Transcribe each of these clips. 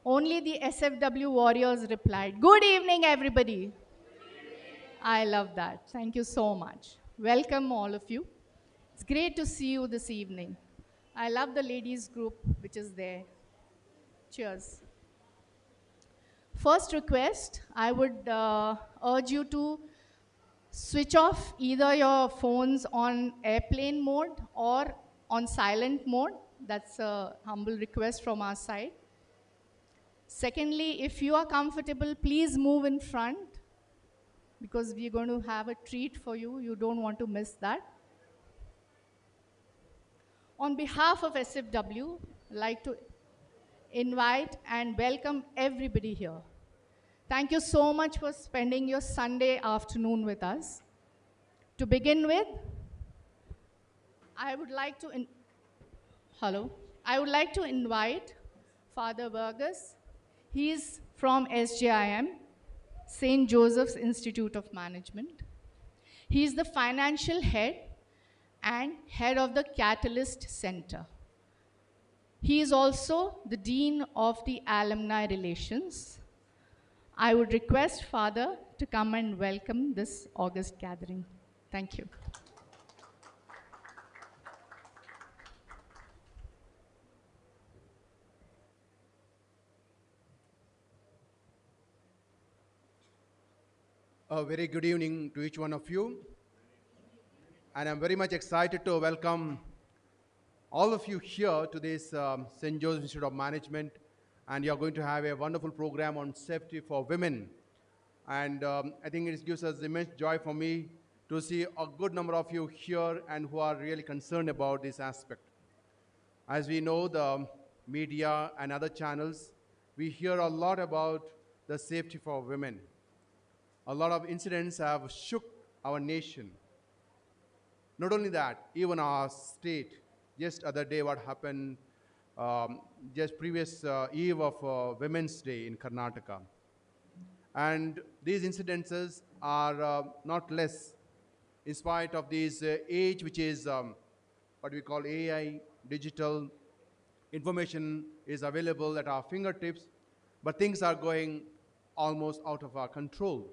Only the SFW warriors replied, "Good evening, everybody." I love that. Thank you so much. Welcome, all of you. It's great to see you this evening. I love the ladies group which is there. Cheers. First request, I would urge you to switch off either your phones on airplane mode or on silent mode. That's a humble request from our side. Secondly, if you are comfortable, please move in front because we're going to have a treat for you. You don't want to miss that. On behalf of SFW, I'd like to invite and welcome everybody here. Thank you so much for spending your Sunday afternoon with us. To begin with, I would like to hello. I would like to invite Father Vargas. He's from SJIM, St. Joseph's Institute of Management. He is the financial head and head of the Catalyst Center. He is also the Dean of the Alumni Relations. I would request Father to come and welcome this August gathering. Thank you. A very good evening to each one of you. And I'm very much excited to welcome all of you here to this St. Joseph's Institute of Management. And you're going to have a wonderful program on safety for women. And I think it gives us immense joy for me to see a good number of you here and who are really concerned about this aspect. As we know, the media and other channels, we hear a lot about the safety for women. A lot of incidents have shook our nation. Not only that, even our state. Just other day, what happened, just previous eve of Women's Day in Karnataka. And these incidences are not less in spite of this age, which is what we call AI, digital information is available at our fingertips, but things are going almost out of our control.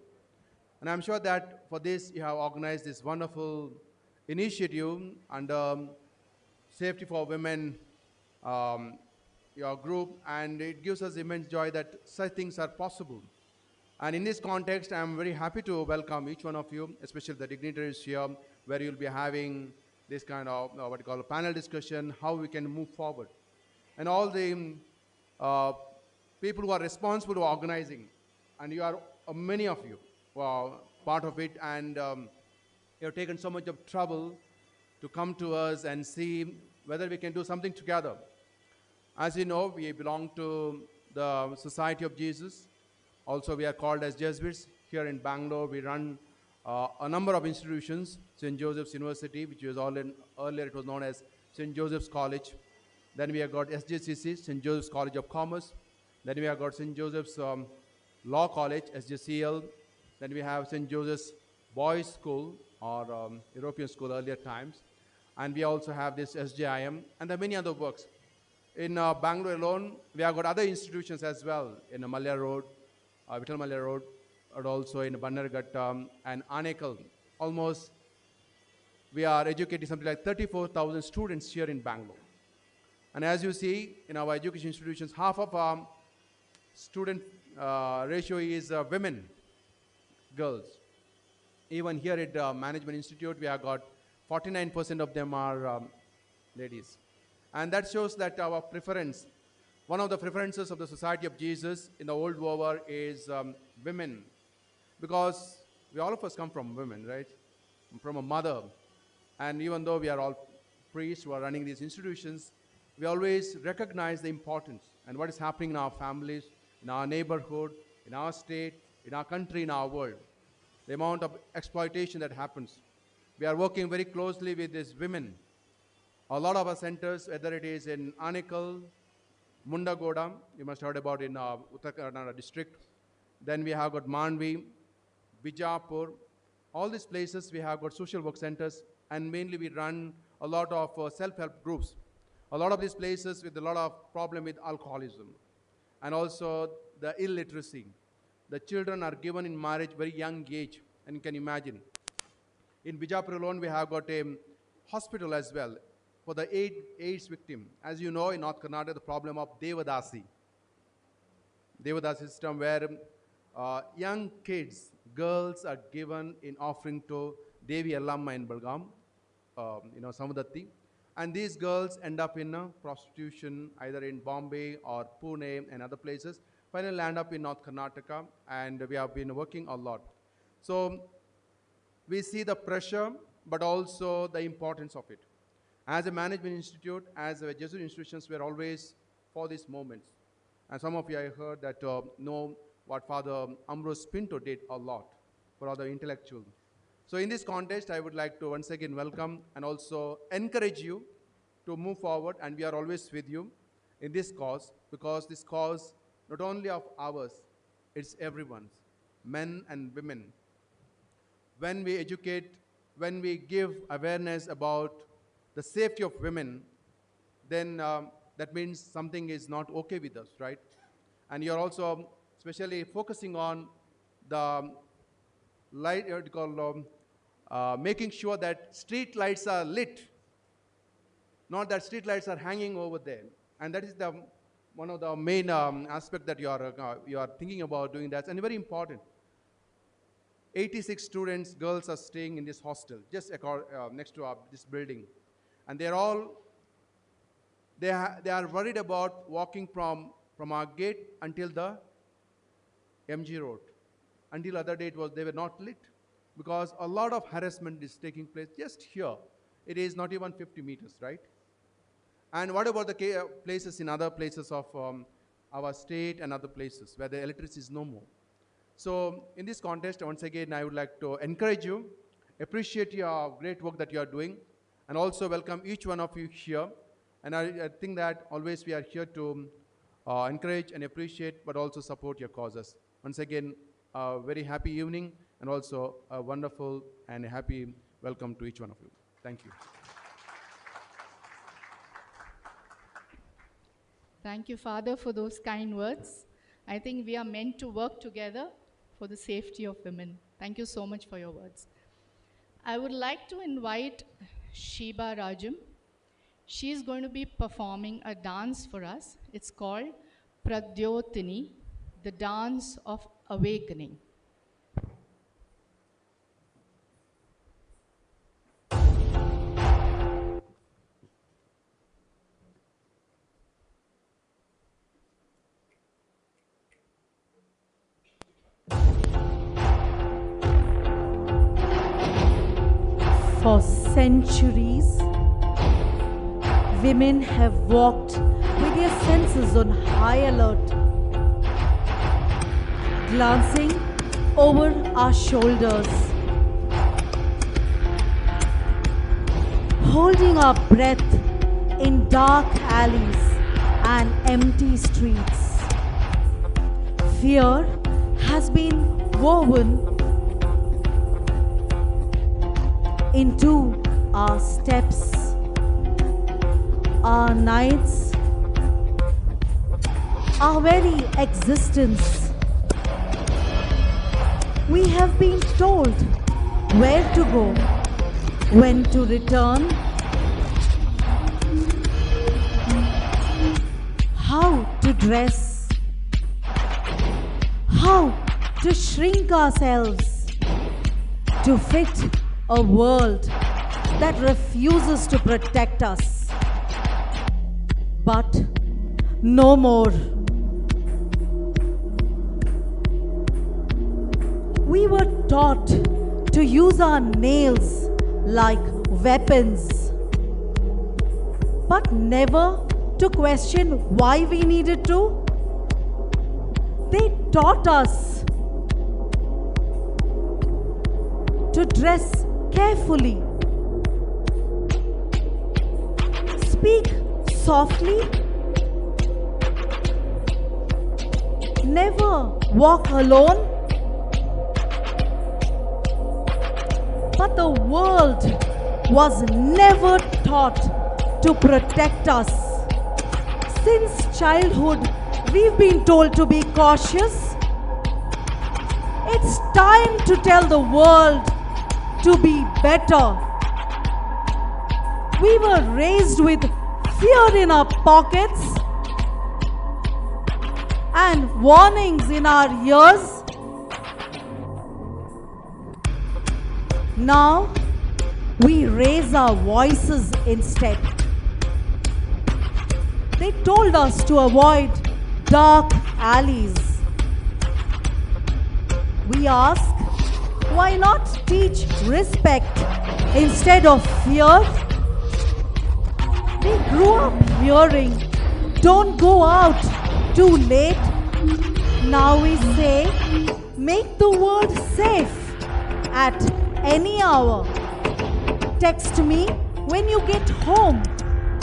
And I'm sure that for this, you have organized this wonderful initiative under Safety for Women, your group, and it gives us immense joy that such things are possible. And in this context, I'm very happy to welcome each one of you, especially the dignitaries here, where you'll be having this kind of what you call a panel discussion, how we can move forward. And all the uh, people who are responsible for organizing, and you are many of you who are part of it, and you have taken so much of trouble to come to us and see whether we can do something together. As you know, we belong to the Society of Jesus. Also, we are called as Jesuits. Here in Bangalore, we run a number of institutions. St. Joseph's University, which was earlier it was known as St. Joseph's College. Then we have got SJCC, St. Joseph's College of Commerce. Then we have got St. Joseph's Law College, SJCL. Then we have St. Joseph's Boys School, or European School earlier times. And we also have this SJIM, and there are many other works. In Bangalore alone, we have got other institutions as well in Malya Road, Vittal Malya Road, and also in Bannerghatta and Anekal. Almost, we are educating something like 34,000 students here in Bangalore. And as you see, in our education institutions, half of our student ratio is women, girls. Even here at Management Institute, we have got 49% of them are ladies. And that shows that our preference, one of the preferences of the Society of Jesus in the old over is women. Because we all of us come from women, right? From a mother. And even though we are all priests who are running these institutions, we always recognize the importance and what is happening in our families, in our neighborhood, in our state, in our country, in our world. The amount of exploitation that happens. We are working very closely with these women. A lot of our centers, whether it is in Anekal, Mundagoda, you must have heard about in Uttar Kannada district. Then we have got Manvi, Bijapur. All these places we have got social work centers, and mainly we run a lot of self-help groups. A lot of these places with a lot of problem with alcoholism. and also the illiteracy. The children are given in marriage very young age, and you can imagine. In Bijapur alone, we have got a hospital as well for the AIDS victim. As you know, in North Karnataka, the problem of Devadasi system, where young kids, girls are given in offering to Devi Allamma in Belgaum, Samadatti. And these girls end up in prostitution either in Bombay or Pune and other places. Finally land up in North Karnataka, and we have been working a lot. So we see the pressure, but also the importance of it. As a management institute, as a Jesuit institutions, we are always for these moments. And some of you, I heard that know what Father Ambrose Pinto did a lot for other intellectuals. So in this context, I would like to once again welcome and also encourage you to move forward, and we are always with you in this cause, because this cause not only of ours, it's everyone's, men and women. When we educate, when we give awareness about the safety of women, then that means something is not okay with us, right? And you're also especially focusing on the light, making sure that street lights are lit, not that street lights are hanging over there. And that is one of the main aspects that you are thinking about doing that, and very important. 86 students, girls, are staying in this hostel just next to this building, and they are worried about walking from our gate until the MG Road. Until other day they were not lit, because a lot of harassment is taking place just here. It is not even 50 meters, right? And what about the places in other places of our state and other places where the electricity is no more? So in this context, once again, I would like to encourage you, appreciate your great work that you are doing, and also welcome each one of you here. And I think that always we are here to encourage and appreciate, but also support your causes. Once again, a very happy evening, and also a wonderful and a happy welcome to each one of you. Thank you. Thank you, Father, for those kind words. I think we are meant to work together for the safety of women. Thank you so much for your words. I would like to invite Sheba Rajam. She is going to be performing a dance for us. It's called Pradyotini, the dance of awakening. For centuries, women have walked with their senses on high alert, glancing over our shoulders, holding our breath in dark alleys and empty streets. Fear has been woven into our steps, our nights, our very existence. We have been told where to go, when to return, how to dress, how to shrink ourselves to fit a world that refuses to protect us. But no more. We were taught to use our nails like weapons, but never to question why we needed to. They taught us to dress carefully, speak softly, never walk alone. But the world was never taught to protect us. Since childhood, We've been told to be cautious. It's time to tell the world to be better. We were raised with fear in our pockets and warnings in our ears. Now, we raise our voices instead. They told us to avoid dark alleys. We ask, why not teach respect instead of fear? We grew up hearing, don't go out too late. Now we say, make the world safe at any hour. Text me when you get home.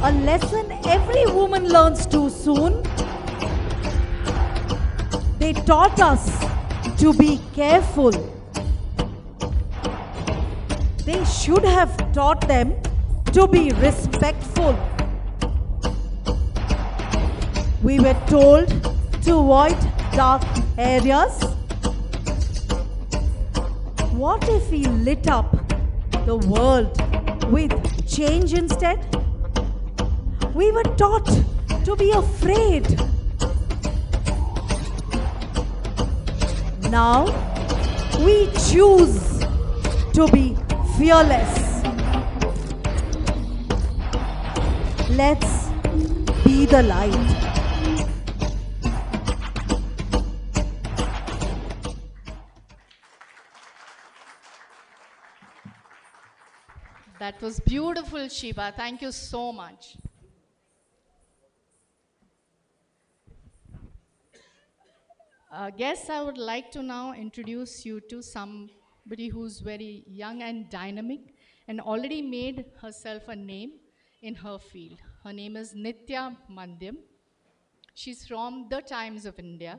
A lesson every woman learns too soon. They taught us to be careful. They should have taught them to be respectful. We were told to avoid dark areas. What if we lit up the world with change instead? We were taught to be afraid. Now we choose to be fearless. Let's be the light. That was beautiful, Shiva. Thank you so much. Guests, I would like to now introduce you to somebody who's very young and dynamic and already made herself a name in her field. Her name is Nitya Mandyam. She's from The Times of India.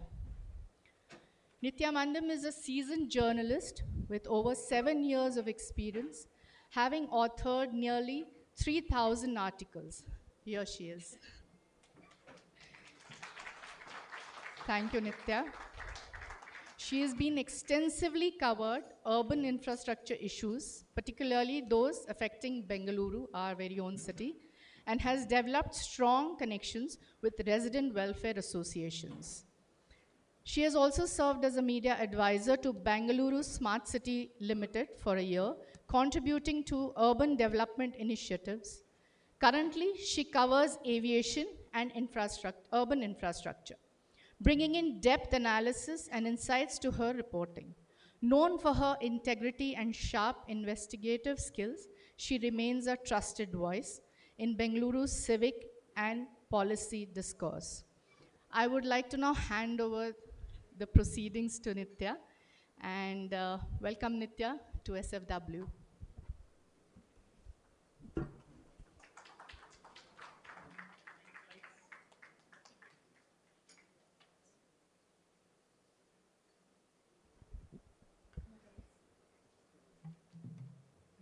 Nitya Mandyam is a seasoned journalist with over 7 years of experience, having authored nearly 3,000 articles. Here she is. Thank you, Nitya. She has been extensively covered urban infrastructure issues, particularly those affecting Bengaluru, our very own city, and has developed strong connections with resident welfare associations. She has also served as a media advisor to Bengaluru Smart City Limited for a year, contributing to urban development initiatives. Currently, she covers aviation and urban infrastructure, bringing in depth analysis and insights to her reporting. Known for her integrity and sharp investigative skills, she remains a trusted voice in Bengaluru's civic and policy discourse. I would like to now hand over the proceedings to Nitya and welcome Nitya to SFW.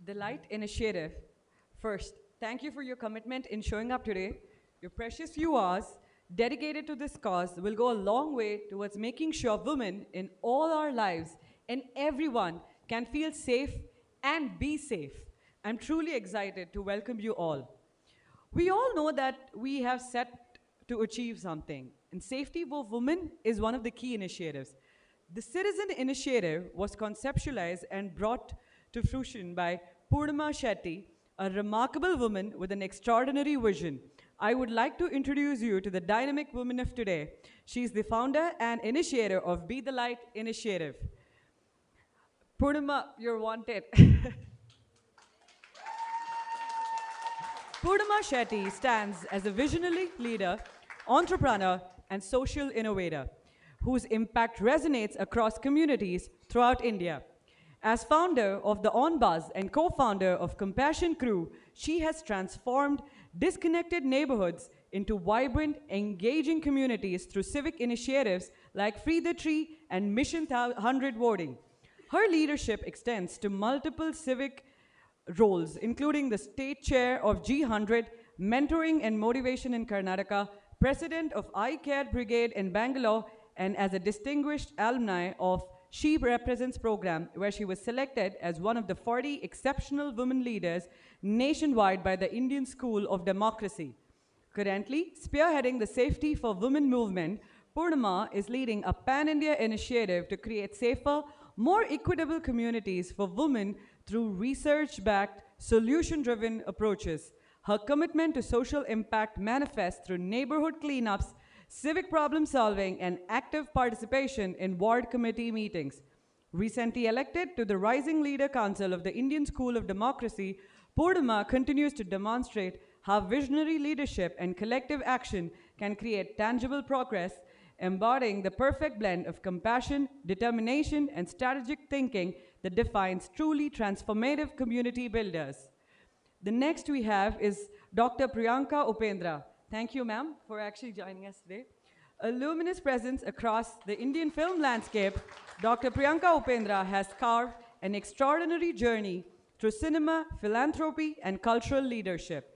The Light Initiative. First, thank you for your commitment in showing up today. Your precious few hours dedicated to this cause will go a long way towards making sure women in all our lives and everyone can feel safe and be safe. I'm truly excited to welcome you all. We all know that we have set to achieve something, and safety for women is one of the key initiatives. The Citizen Initiative was conceptualized and brought to fruition by Purnima Shetty, a remarkable woman with an extraordinary vision. I would like to introduce you to the dynamic woman of today. She's the founder and initiator of Be the Light Initiative. Purnima, you're wanted. Purnima Shetty stands as a visionary leader, entrepreneur, and social innovator whose impact resonates across communities throughout India. As founder of the On Buzz and co-founder of Compassion Crew, she has transformed disconnected neighborhoods into vibrant, engaging communities through civic initiatives like Free the Tree and Mission 100 voting. Her leadership extends to multiple civic roles, including the state chair of G100, mentoring and motivation in Karnataka, president of Eye Care Brigade in Bangalore, and as a distinguished alumni of She Represents program, where she was selected as one of the 40 exceptional women leaders nationwide by the Indian School of Democracy. Currently, spearheading the Safety for Women movement, Purnima is leading a pan-India initiative to create safer, more equitable communities for women through research-backed, solution-driven approaches. Her commitment to social impact manifests through neighborhood cleanups, civic problem solving, and active participation in ward committee meetings. Recently elected to the Rising Leader Council of the Indian School of Democracy, Purnima continues to demonstrate how visionary leadership and collective action can create tangible progress, embodying the perfect blend of compassion, determination, and strategic thinking that defines truly transformative community builders. The next we have is Dr. Priyanka Upendra. Thank you, ma'am, for actually joining us today. A luminous presence across the Indian film landscape, Dr. Priyanka Upendra has carved an extraordinary journey through cinema, philanthropy, and cultural leadership.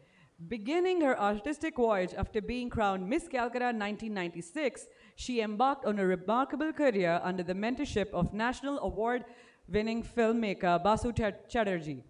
Beginning her artistic voyage after being crowned Miss Calcutta 1996, she embarked on a remarkable career under the mentorship of national award-winning filmmaker Basu Chatterjee.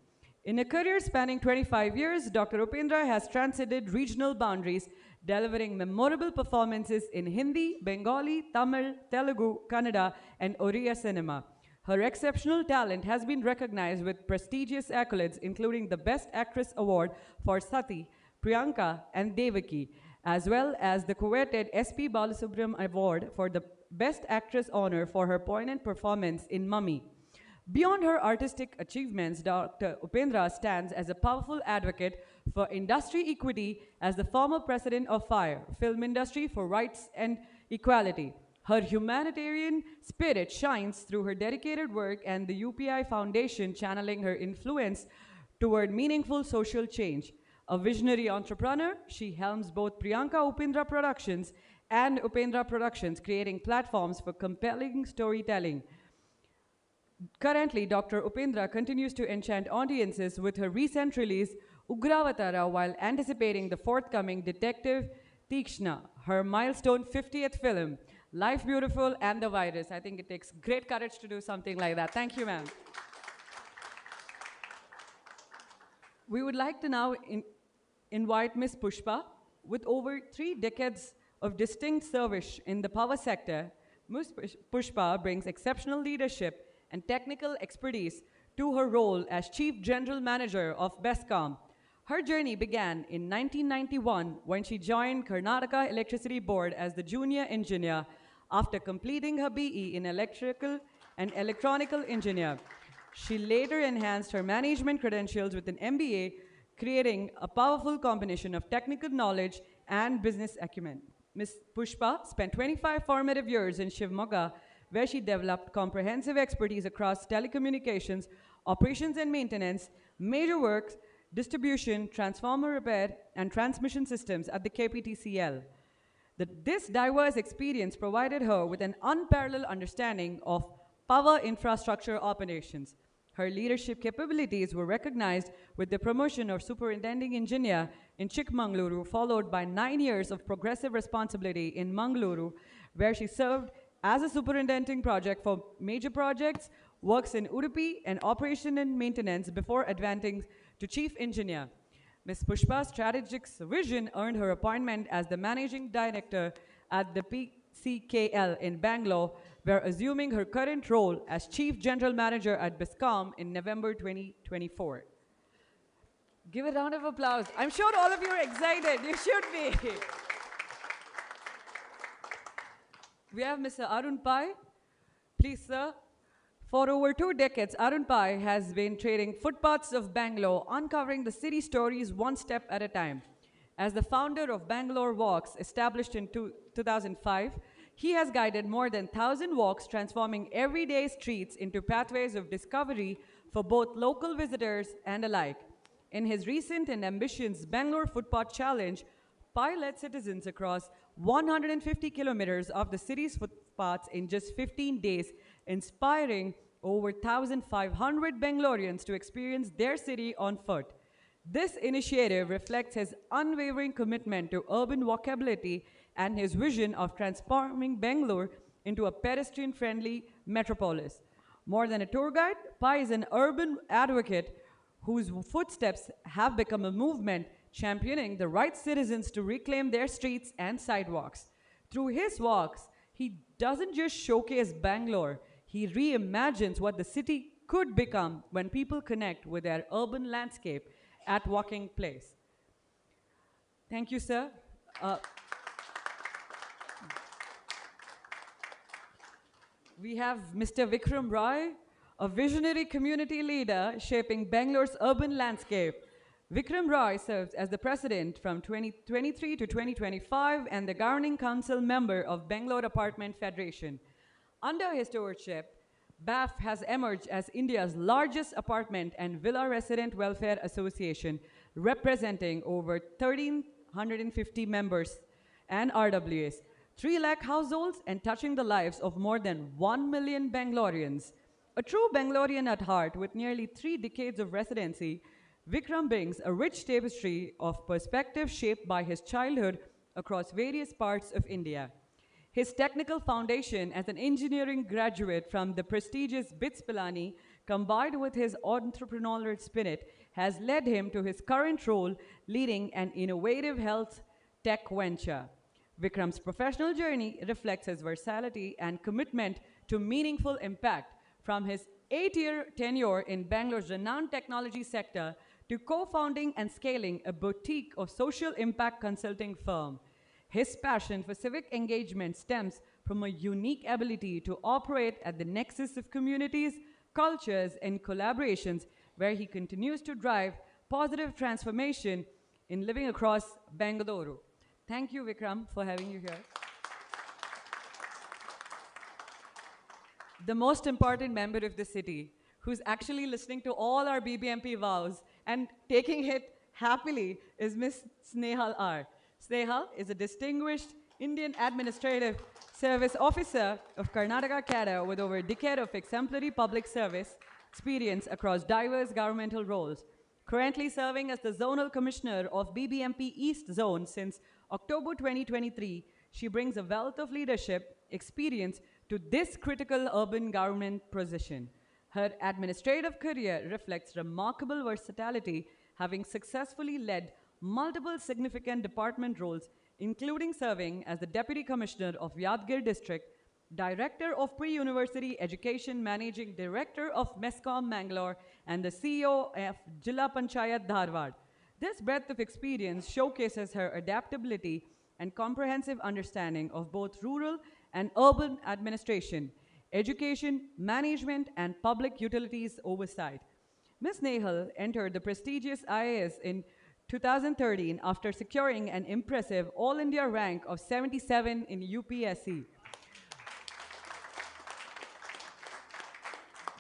In a career spanning 25 years, Dr. Upendra has transcended regional boundaries, delivering memorable performances in Hindi, Bengali, Tamil, Telugu, Kannada, and Oriya cinema. Her exceptional talent has been recognized with prestigious accolades, including the Best Actress Award for Sati, Priyanka, and Devaki, as well as the coveted S.P. Balasubramanian Award for the Best Actress honor for her poignant performance in Mummy. Beyond her artistic achievements, Dr. Upendra stands as a powerful advocate for industry equity as the former president of FIRE, Film Industry for Rights and Equality. Her humanitarian spirit shines through her dedicated work and the UPI Foundation channeling her influence toward meaningful social change. A visionary entrepreneur, she helms both Priyanka Upendra Productions and Upendra Productions, creating platforms for compelling storytelling. Currently, Dr. Upendra continues to enchant audiences with her recent release, Ugravatara, while anticipating the forthcoming Detective Tikshna, her milestone 50th film, Life Beautiful and the Virus. I think it takes great courage to do something like that. Thank you, ma'am. We would like to now invite Ms. Pushpa. With over 3 decades of distinct service in the power sector, Ms. Pushpa brings exceptional leadership and technical expertise to her role as Chief General Manager of BESCOM. Her journey began in 1991 when she joined Karnataka Electricity Board as the junior engineer after completing her BE in electrical and electronical engineer. She later enhanced her management credentials with an MBA, creating a powerful combination of technical knowledge and business acumen. Ms. Pushpa spent 25 formative years in Shivamogga, where she developed comprehensive expertise across telecommunications, operations and maintenance, major works, distribution, transformer repair, and transmission systems at the KPTCL. This diverse experience provided her with an unparalleled understanding of power infrastructure operations. Her leadership capabilities were recognized with the promotion of Superintending Engineer in Chikmagaluru, followed by 9 years of progressive responsibility in Mangaluru, where she served as a superintending project for major projects, works in Udupi, and operation and maintenance before advancing to chief engineer. Ms. Pushpa's strategic vision earned her appointment as the managing director at the PCKL in Bangalore, where assuming her current role as chief general manager at BESCOM in November 2024. Give a round of applause. I'm sure all of you are excited. You should be. We have Mr. Arun Pai. Please, sir. For over 2 decades, Arun Pai has been trading footpaths of Bangalore, uncovering the city stories one step at a time. As the founder of Bangalore Walks, established in 2005, he has guided more than 1,000 walks, transforming everyday streets into pathways of discovery for both local visitors and alike. In his recent and ambitious Bangalore Footpath Challenge, Pai led citizens across 150 kilometers of the city's footpaths in just 15 days, inspiring over 1,500 Bangaloreans to experience their city on foot. This initiative reflects his unwavering commitment to urban walkability and his vision of transforming Bangalore into a pedestrian-friendly metropolis. More than a tour guide, Pai is an urban advocate whose footsteps have become a movement championing the right citizens to reclaim their streets and sidewalks. Through his walks, he doesn't just showcase Bangalore, he reimagines what the city could become when people connect with their urban landscape at walking place. Thank you, sir. Uh, we have Mr. Vikram Roy, a visionary community leader shaping Bangalore's urban landscape. Vikram Roy serves as the president from 2023 to 2025 and the governing council member of Bangalore Apartment Federation. Under his stewardship, BAF has emerged as India's largest apartment and villa resident welfare association, representing over 1,350 members and RWAs, 3 lakh households, and touching the lives of more than 1 million Bangaloreans. A true Bangalorean at heart with nearly 3 decades of residency, Vikram brings a rich tapestry of perspective shaped by his childhood across various parts of India. His technical foundation as an engineering graduate from the prestigious BITS Pilani, combined with his entrepreneurial spirit, has led him to his current role leading an innovative health tech venture. Vikram's professional journey reflects his versatility and commitment to meaningful impact, from his 8-year tenure in Bangalore's renowned technology sector to co-founding and scaling a boutique of social impact consulting firm. His passion for civic engagement stems from a unique ability to operate at the nexus of communities, cultures, and collaborations, where he continues to drive positive transformation in living across Bangalore. Thank you, Vikram, for having you here. The most important member of the city, who's actually listening to all our BBMP vows and taking it happily, is Ms. Snehal R. Snehal is a distinguished Indian Administrative Service Officer of Karnataka cadre with over a decade of exemplary public service experience across diverse governmental roles. Currently serving as the Zonal Commissioner of BBMP East Zone since October 2023, she brings a wealth of leadership experience to this critical urban government position. Her administrative career reflects remarkable versatility, having successfully led multiple significant department roles, including serving as the Deputy Commissioner of Yadgir District, Director of Pre-University Education, Managing Director of MESCOM Mangalore, and the CEO of Jilla Panchayat Dharwad. This breadth of experience showcases her adaptability and comprehensive understanding of both rural and urban administration, education, management, and public utilities oversight. Ms. Nehal entered the prestigious IAS in 2013 after securing an impressive All India rank of 77 in UPSC.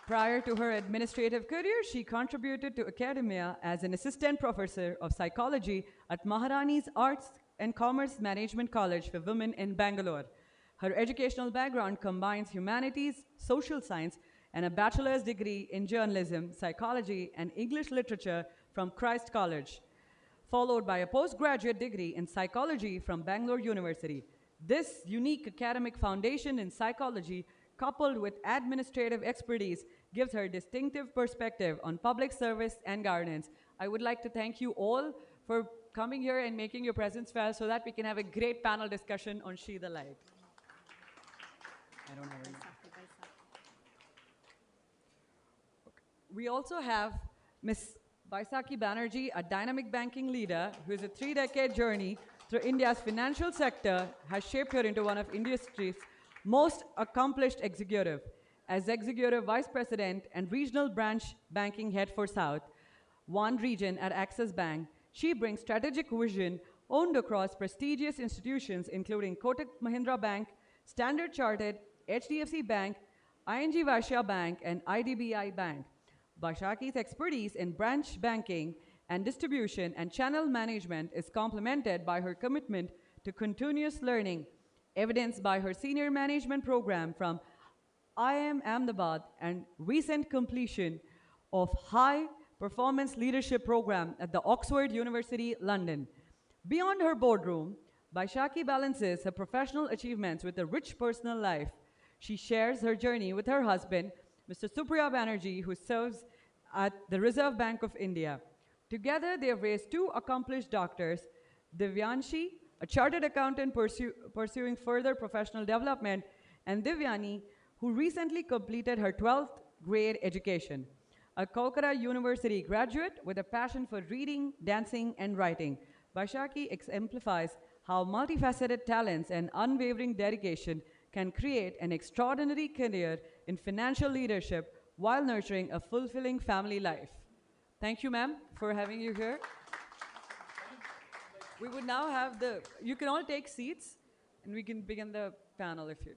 Prior to her administrative career, she contributed to academia as an assistant professor of psychology at Maharani's Arts and Commerce Management College for Women in Bangalore. Her educational background combines humanities, social science, and a bachelor's degree in journalism, psychology, and English literature from Christ College, followed by a postgraduate degree in psychology from Bangalore University. This unique academic foundation in psychology, coupled with administrative expertise, gives her distinctive perspective on public service and governance. I would like to thank you all for coming here and making your presence felt so that we can have a great panel discussion on She the Light. I don't have any. We also have Ms. Baisakhi Banerjee, a dynamic banking leader who is a 3-decade journey through India's financial sector has shaped her into one of industry's most accomplished executive. As Executive Vice President and Regional Branch Banking Head for South, one region at Axis Bank, she brings strategic vision owned across prestigious institutions including Kotak Mahindra Bank, Standard Chartered, HDFC Bank, ING Vaishya Bank, and IDBI Bank. Baisakhi's expertise in branch banking and distribution and channel management is complemented by her commitment to continuous learning, evidenced by her senior management program from IIM Ahmedabad and recent completion of high Performance Leadership Program at the Oxford University, London. Beyond her boardroom, Baishaki balances her professional achievements with a rich personal life. She shares her journey with her husband, Mr. Supriya Banerjee, who serves at the Reserve Bank of India. Together, they have raised two accomplished doctors, Divyanshi, a chartered accountant pursuing further professional development, and Divyani, who recently completed her 12th grade education. A Kolkata University graduate with a passion for reading, dancing, and writing, Baishaki exemplifies how multifaceted talents and unwavering dedication can create an extraordinary career in financial leadership while nurturing a fulfilling family life. Thank you, ma'am, for having you here. We would now have you can all take seats and we can begin the panel if you.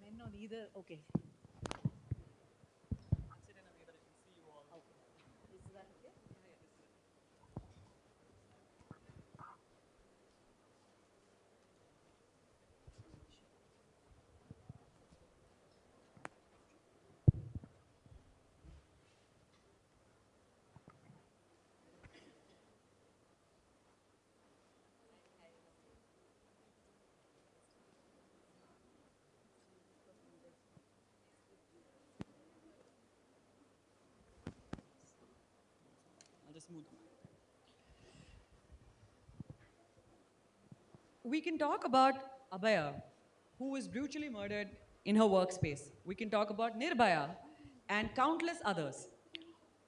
Men on either, okay. I'll just move them. We can talk about Abhaya, who was brutally murdered in her workspace. We can talk about Nirbhaya and countless others.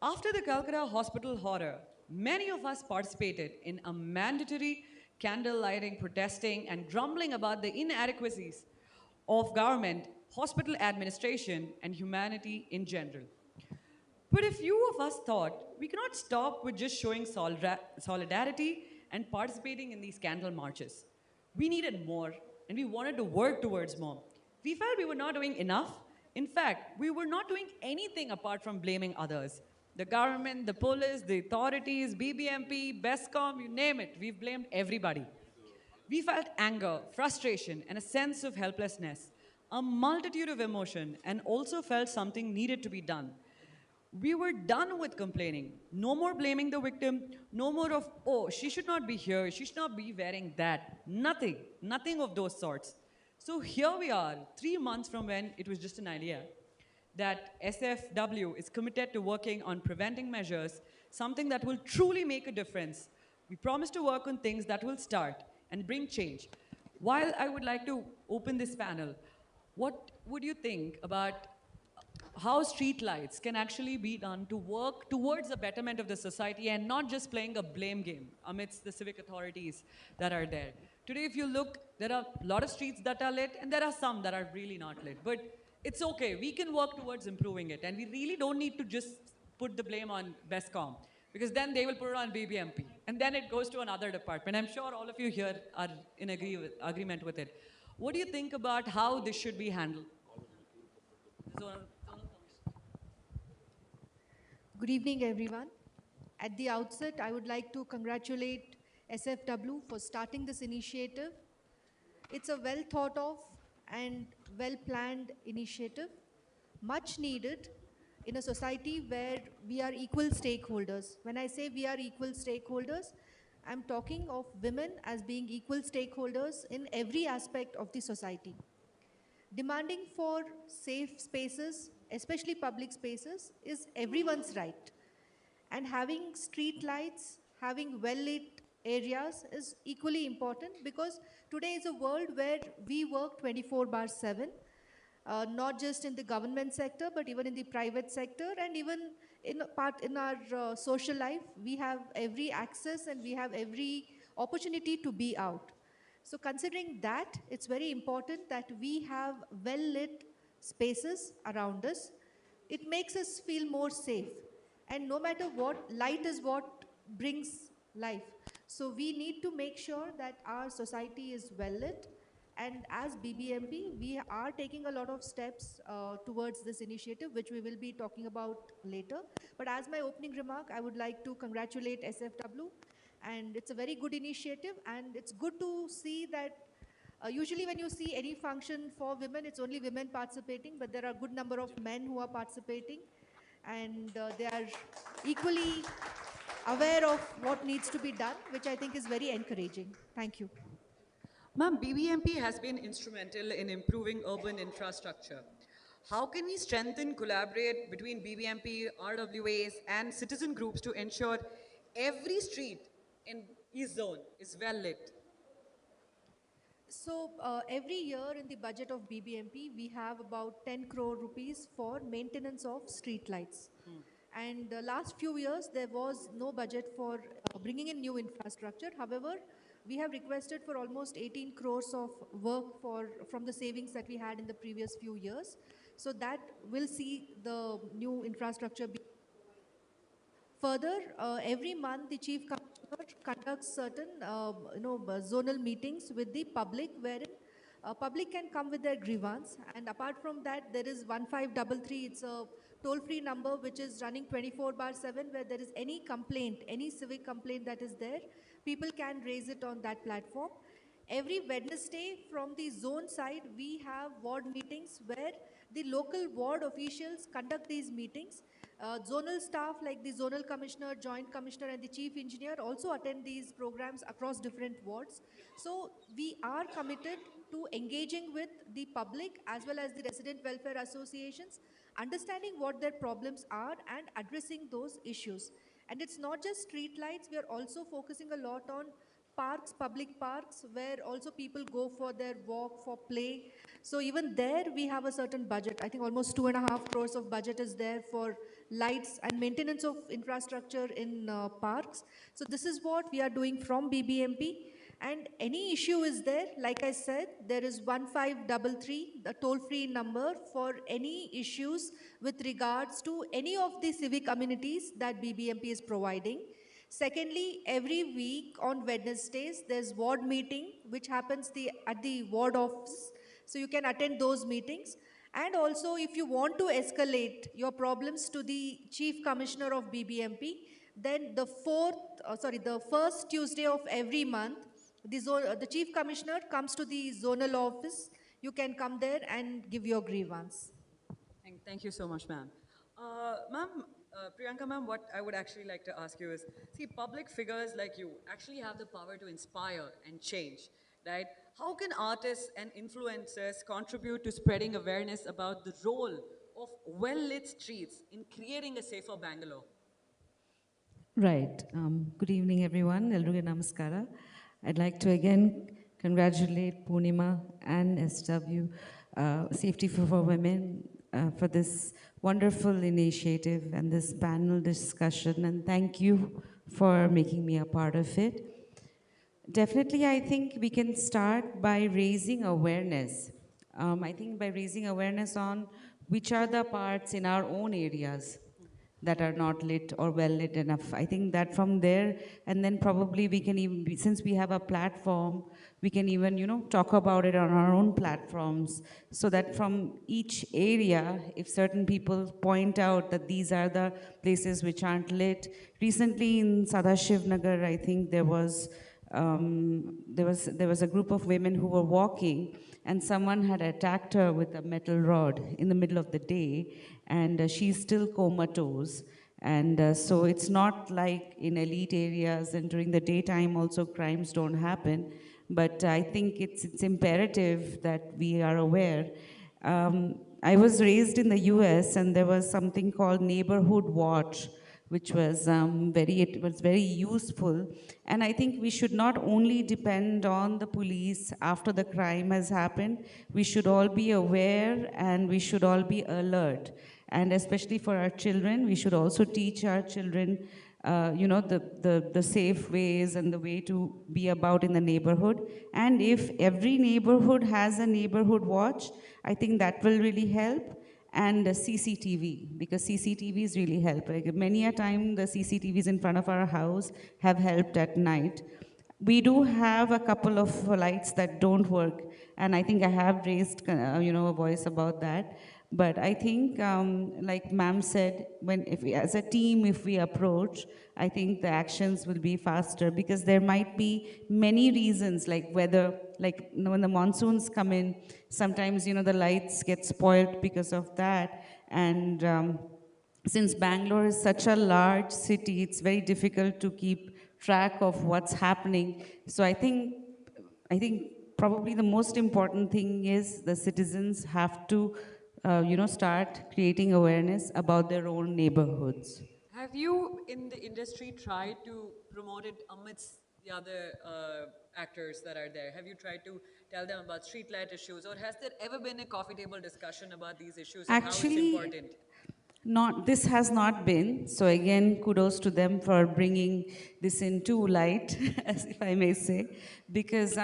After the Calcutta hospital horror, many of us participated in a mandatory candle lighting, protesting, and grumbling about the inadequacies of government, hospital administration, and humanity in general. But a few of us thought we cannot stop with just showing solidarity and participating in these candle marches. We needed more, and we wanted to work towards more. We felt we were not doing enough. In fact, we were not doing anything apart from blaming others. The government, the police, the authorities, BBMP, BESCOM, you name it, we've blamed everybody. We felt anger, frustration, and a sense of helplessness, a multitude of emotion, and also felt something needed to be done. We were done with complaining. No more blaming the victim. No more of, oh, she should not be here. She should not be wearing that. Nothing. Nothing of those sorts. So here we are, 3 months from when it was just an idea, that SFW is committed to working on preventing measures, something that will truly make a difference. We promise to work on things that will start and bring change. While I would like to open this panel, what would you think about how street lights can actually be done to work towards the betterment of the society and not just playing a blame game amidst the civic authorities that are there? Today, if you look, there are a lot of streets that are lit and there are some that are really not lit. But it's okay. We can work towards improving it. And we really don't need to just put the blame on BESCOM, because then they will put it on BBMP. And then it goes to another department. I'm sure all of you here are in agreement with it. What do you think about how this should be handled? Good evening, everyone. At the outset, I would like to congratulate SFW for starting this initiative. It's a well thought of and well planned initiative, much needed in a society where we are equal stakeholders. When I say we are equal stakeholders, I'm talking of women as being equal stakeholders in every aspect of the society. Demanding for safe spaces, especially public spaces, is everyone's right. And having street lights, having well-lit areas is equally important, because today is a world where we work 24/7, not just in the government sector, but even in the private sector, and even in our social life. We have every access and we have every opportunity to be out. So considering that, it's very important that we have well-lit spaces around us. It makes us feel more safe. And no matter what, light is what brings life. So we need to make sure that our society is well-lit And as BBMP, we are taking a lot of steps towards this initiative, which we will be talking about later. But as my opening remark, I would like to congratulate SFW. And it's a very good initiative. And it's good to see that usually when you see any function for women, it's only women participating, but there are a good number of men who are participating. And they are equally aware of what needs to be done, which I think is very encouraging. Thank you. Ma'am, BBMP has been instrumental in improving urban infrastructure. How can we strengthen collaborate between BBMP, RWAs, and citizen groups to ensure every street in East Zone is well lit? So every year in the budget of BBMP, we have about 10 crore rupees for maintenance of street lights. And the last few years, there was no budget for bringing in new infrastructure. However, we have requested for almost 18 crores of work from the savings that we had in the previous few years. So that will see the new infrastructure be. Further, every month the chief commissioner conducts certain, zonal meetings with the public, wherein public can come with their grievance. And apart from that, there is 1533. It's a toll-free number which is running 24/7, where there is any complaint, any civic complaint that is there, people can raise it on that platform. Every Wednesday from the zone side, we have ward meetings where the local ward officials conduct these meetings. Zonal staff like the zonal commissioner, joint commissioner, and the chief engineer also attend these programs across different wards. So we are committed to engaging with the public as well as the resident welfare associations, understanding what their problems are and addressing those issues. And it's not just street lights, we are also focusing a lot on parks, public parks, where also people go for their walk, for play. So even there we have a certain budget. I think almost 2.5 crores of budget is there for lights and maintenance of infrastructure in parks. So this is what we are doing from BBMP. And any issue is there, like I said, there is 1533, the toll-free number for any issues with regards to any of the civic amenities that BBMP is providing. Secondly, every week on Wednesdays, there's ward meeting, which happens at the ward office. So you can attend those meetings. And also, if you want to escalate your problems to the Chief Commissioner of BBMP, then the first Tuesday of every month, the Chief Commissioner comes to the zonal office. You can come there and give your grievance. Thank you so much, ma'am. Priyanka ma'am, what I would actually like to ask you is, see, public figures like you actually have the power to inspire and change, right? How can artists and influencers contribute to spreading awareness about the role of well-lit streets in creating a safer Bangalore? Right. Good evening, everyone. Elruge Namaskara. I'd like to again congratulate Poonima and SW Safety for Women for this wonderful initiative and this panel discussion, and thank you for making me a part of it. Definitely, I think we can start by raising awareness. I think by raising awareness on which are the parts in our own areas that are not lit or well lit enough. I think that from there, and then probably we can even, since we have a platform, we can even, talk about it on our own platforms, so that from each area, if certain people point out that these are the places which aren't lit. Recently in Sadashiv Nagar, I think there was a group of women who were walking, and someone had attacked her with a metal rod in the middle of the day, and she's still comatose. And so it's not like in elite areas, and during the daytime also crimes don't happen. But I think it's imperative that we are aware. I was raised in the US, and there was something called Neighborhood Watch, which was very useful. And I think we should not only depend on the police after the crime has happened. We should all be aware, and we should all be alert. And especially for our children, we should also teach our children the safe ways and the way to be about in the neighborhood. And if every neighborhood has a neighborhood watch, I think that will really help. And CCTV, because CCTVs really help. Like many a time, the CCTVs in front of our house have helped at night. We do have a couple of lights that don't work, and I think I have raised, a voice about that. But I think, like Ma'am said, if we, as a team, if we approach, I think the actions will be faster because there might be many reasons, like weather, like when the monsoons come in, sometimes the lights get spoiled because of that, and since Bangalore is such a large city, it's very difficult to keep track of what's happening. So I think probably the most important thing is the citizens have to, start creating awareness about their own neighborhoods. Have you in the industry tried to promote it amidst the other actors that are there? Have you tried to tell them about streetlight issues, or has there ever been a coffee table discussion about these issues and how it's Actually, important? not this has not been. So again, kudos to them for bringing this into light, as if I may say, because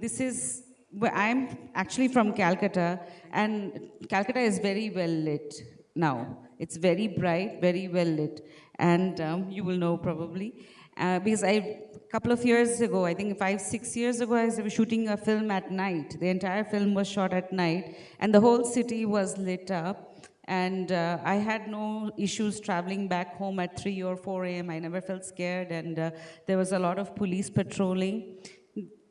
this is. Well, I'm actually from Calcutta, and Calcutta is very well lit now. It's very bright, very well lit, and you will know probably because a couple of years ago, I think 5, 6 years ago, I was shooting a film at night. The entire film was shot at night, and the whole city was lit up. And I had no issues traveling back home at 3 or 4 a.m. I never felt scared, and there was a lot of police patrolling.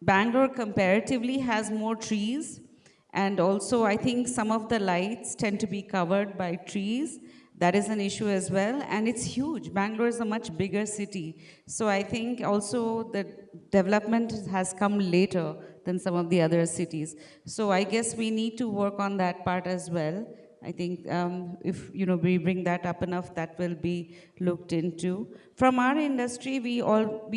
Bangalore comparatively has more trees, and also I think some of the lights tend to be covered by trees. That is an issue as well, and it's huge. Bangalore is a much bigger city. So I think also the development has come later than some of the other cities. So I guess we need to work on that part as well. I think if we bring that up enough, that will be looked into. From our industry, we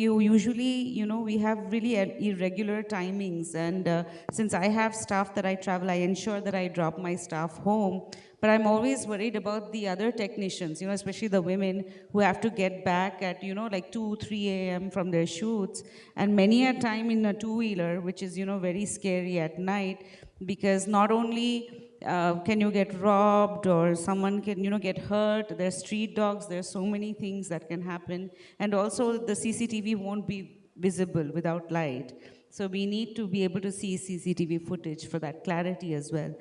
usually we have really irregular timings, and since I have staff that I travel, I ensure that I drop my staff home. But I'm always worried about the other technicians, especially the women who have to get back at like 2, 3 a.m. from their shoots, and many a time in a two-wheeler, which is very scary at night because not only can you get robbed or someone can get hurt, there's street dogs, there's so many things that can happen, and also the CCTV won't be visible without light, so we need to be able to see CCTV footage for that clarity as well.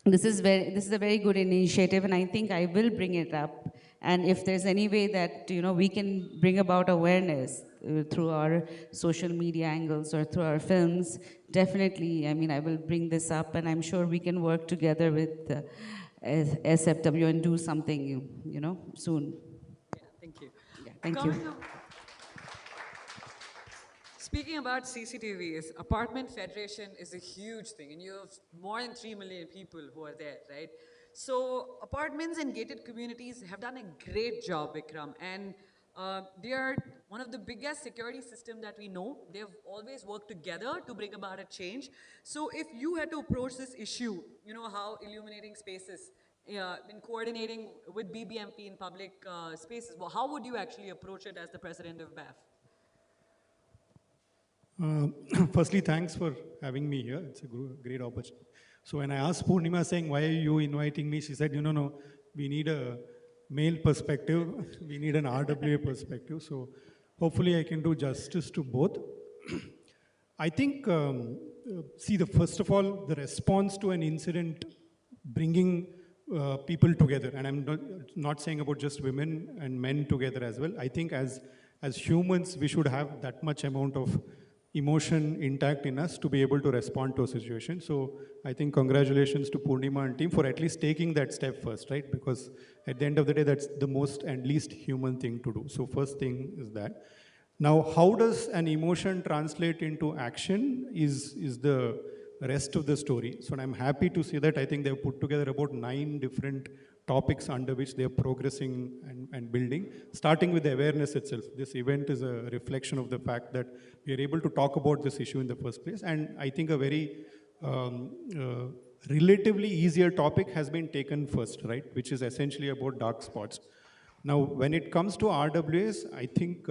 This is a very good initiative, and I think I will bring it up. And if there's any way that we can bring about awareness through our social media angles or through our films, definitely. I mean, I will bring this up, and I'm sure we can work together with SFW and do something, soon. Yeah, thank you. Yeah, thank Coming you. up, speaking about CCTVs, Apartment Federation is a huge thing, and you have more than 3 million people who are there, right? So apartments and gated communities have done a great job, Vikram, and they are one of the biggest security systems that we know. They've always worked together to bring about a change. So if you had to approach this issue, how illuminating spaces, in coordinating with BBMP in public spaces, well, how would you actually approach it as the president of BAF? Firstly, thanks for having me here. It's a great opportunity. So when I asked Purnima saying, why are you inviting me? She said, no, we need a male perspective. We need an RWA perspective. So hopefully I can do justice to both. I think, first of all, the response to an incident bringing people together, and I'm not saying about just women and men together as well. I think as humans, we should have that much amount of emotion intact in us to be able to respond to a situation. So I think congratulations to Purnima and team for at least taking that step first, right? Because at the end of the day, that's the most and least human thing to do. So first thing is that. Now, how does an emotion translate into action is the rest of the story. So I'm happy to see that I think they've put together about 9 different topics under which they're progressing and building, starting with the awareness itself. This event is a reflection of the fact that we are able to talk about this issue in the first place. And I think a very relatively easier topic has been taken first, right? Which is essentially about dark spots. Now, when it comes to RWAs, I think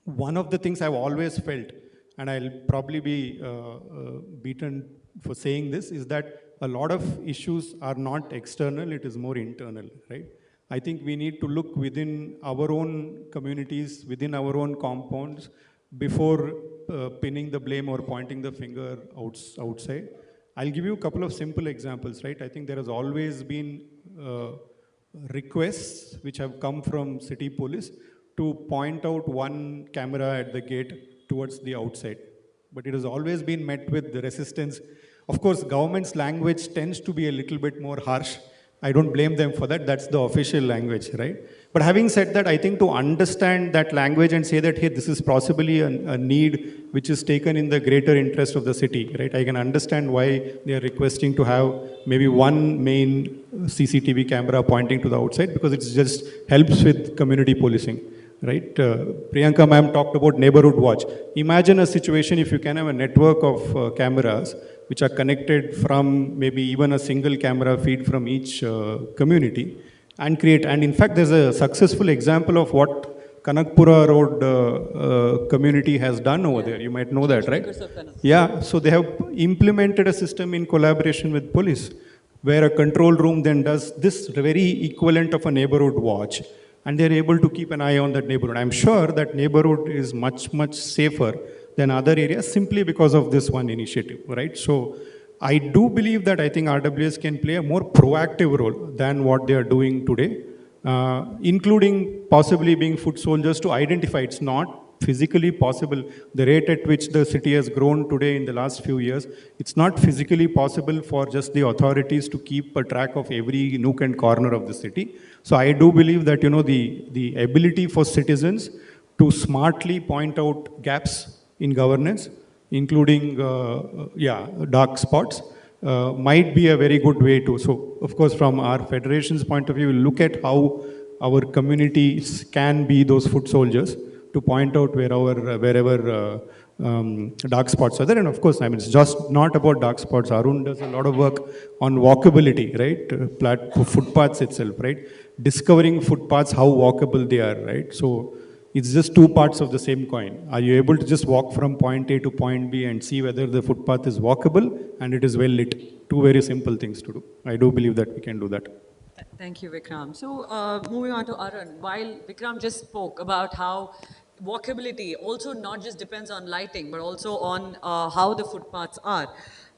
one of the things I've always felt, and I'll probably be beaten for saying this, is that a lot of issues are not external, it is more internal, right? I think we need to look within our own communities, within our own compounds, before pinning the blame or pointing the finger outside. I'll give you a couple of simple examples, right? I think there has always been requests which have come from city police to point out one camera at the gate towards the outside. But it has always been met with the resistance. Of course, government's language tends to be a little bit more harsh. I don't blame them for that. That's the official language, right? But having said that, I think to understand that language and say that, hey, this is possibly a need which is taken in the greater interest of the city, right? I can understand why they are requesting to have maybe one main CCTV camera pointing to the outside, because it just helps with community policing, right? Priyanka ma'am talked about neighborhood watch. Imagine a situation if you can have a network of cameras which are connected from maybe even a single camera feed from each community, and create, and in fact there's a successful example of what Kanakpura Road community has done over there. You might know that, right? Yeah, so they have implemented a system in collaboration with police, where a control room then does this very equivalent of a neighborhood watch, and they're able to keep an eye on that neighborhood. I'm sure that neighborhood is much, much safer than other areas simply because of this one initiative, right? So I do believe that I think RWS can play a more proactive role than what they are doing today, including possibly being foot soldiers to identify. It's not physically possible. The rate at which the city has grown today in the last few years, it's not physically possible for just the authorities to keep a track of every nook and corner of the city. So I do believe that, you know, the ability for citizens to smartly point out gaps in governance, including dark spots, might be a very good way to. So, of course, from our federation's point of view, we'll look at how our communities can be those foot soldiers to point out wherever dark spots are there. And of course, I mean, it's just not about dark spots. Arun does a lot of work on walkability, right? Footpaths itself, right? Discovering footpaths, how walkable they are, right? So it's just two parts of the same coin. Are you able to just walk from point A to point B and see whether the footpath is walkable and it is well lit? Two very simple things to do. I do believe that we can do that. Thank you, Vikram. So moving on to Arun, while Vikram just spoke about how walkability also not just depends on lighting, but also on how the footpaths are.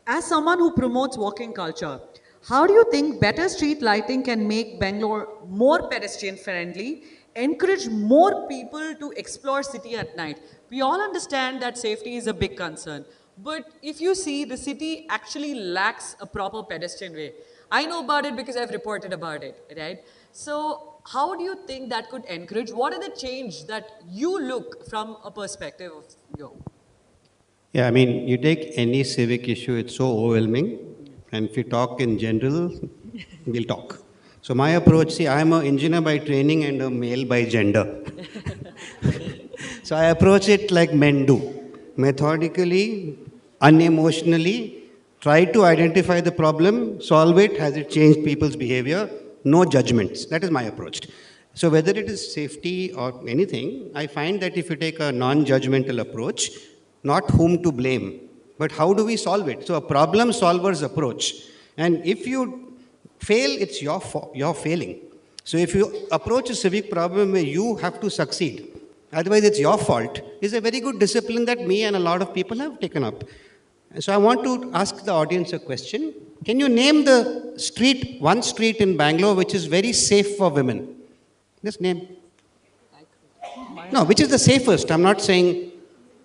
As someone who promotes walking culture, how do you think better street lighting can make Bangalore more pedestrian friendly, encourage more people to explore city at night? We all understand that safety is a big concern, but if you see, the city actually lacks a proper pedestrian way. I know about it because I've reported about it, right? So how do you think that could encourage? What are the change that you look from a perspective of your? Yeah, I mean, you take any civic issue, it's so overwhelming. And if you talk in general, we'll talk. So my approach, see, I'm an engineer by training and a male by gender. So I approach it like men do. Methodically, unemotionally, try to identify the problem, solve it, has it changed people's behavior, no judgments. That is my approach. So whether it is safety or anything, I find that if you take a non-judgmental approach, not whom to blame, but how do we solve it? So a problem solver's approach. And if you fail, it's your failing. So if you approach a civic problem where you have to succeed, otherwise it's your fault, is a very good discipline that me and a lot of people have taken up. And so I want to ask the audience a question. Can you name the street, one street in Bangalore which is very safe for women? Just name. No, which is the safest? I'm not saying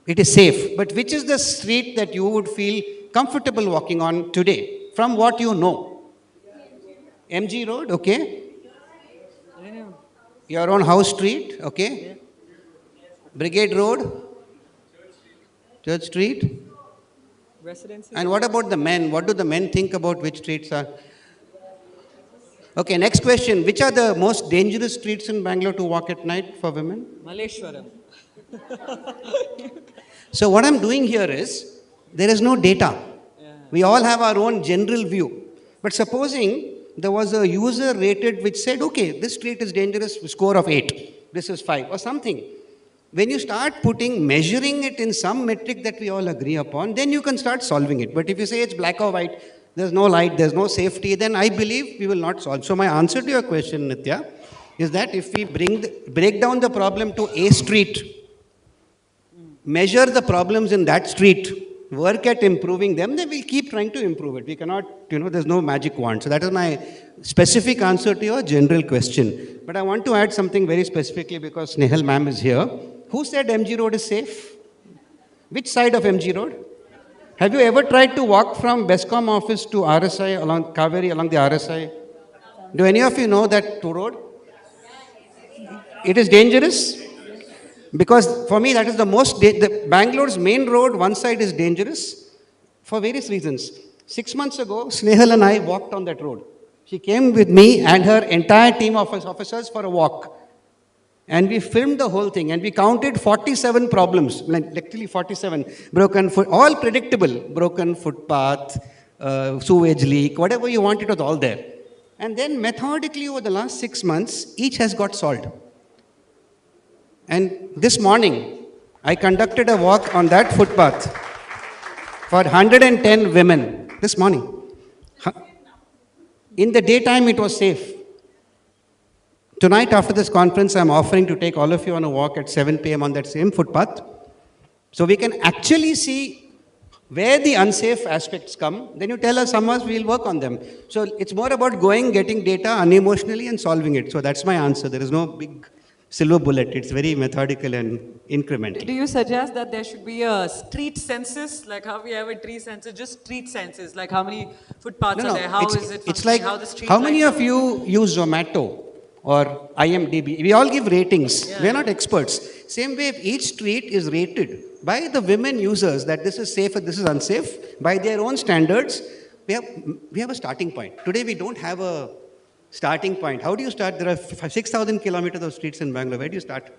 it is safe, but which is the street that you would feel comfortable walking on today, from what you know? MG Road, okay. Your own house street, okay. Brigade Road, Church Street. And what about the men? What do the men think about which streets are? Okay, next question. Which are the most dangerous streets in Bangalore to walk at night for women? Malleshwaram. So what I'm doing here is, there is no data. We all have our own general view. But supposing there was a user rated which said, okay, this street is dangerous, score of 8, this is 5 or something. When you start measuring it in some metric that we all agree upon, then you can start solving it. But if you say it's black or white, there's no light, there's no safety, then I believe we will not solve. So my answer to your question, Nitya, is that if we break down the problem to a street, measure the problems in that street, work at improving them, then we'll keep trying to improve it. We cannot, there's no magic wand. So that is my specific answer to your general question. But I want to add something very specifically because Nehal ma'am is here. Who said MG Road is safe? Which side of MG Road? Have you ever tried to walk from Bescom office to RSI along Kaveri, along the RSI? Do any of you know that road? It is dangerous. Because for me, that is the most, Bangalore's main road, one side is dangerous for various reasons. 6 months ago, Snehal and I walked on that road. She came with me and her entire team of officers for a walk. And we filmed the whole thing and we counted 47 problems, literally 47. Broken foot, all predictable. Broken footpath, sewage leak, whatever you want, it was all there. And then methodically over the last 6 months, each has got solved. And this morning, I conducted a walk on that footpath for 110 women this morning. In the daytime, it was safe. Tonight, after this conference, I'm offering to take all of you on a walk at 7 p.m. on that same footpath. So we can actually see where the unsafe aspects come. Then you tell us some of us, we'll work on them. So it's more about going, getting data unemotionally and solving it. So that's my answer. There is no big silver bullet. It's very methodical and incremental. Do you suggest that there should be a street census, like how we have a tree census, just street census, like how many footpaths are there, how is it it's like, how the street how many lights of you use Zomato or IMDb? We all give ratings. Yeah. We're not experts. Same way, if each street is rated by the women users that this is safe and this is unsafe, by their own standards, we have a starting point. Today we don't have a starting point. How do you start? There are 6,000 kilometers of streets in Bangalore. Where do you start?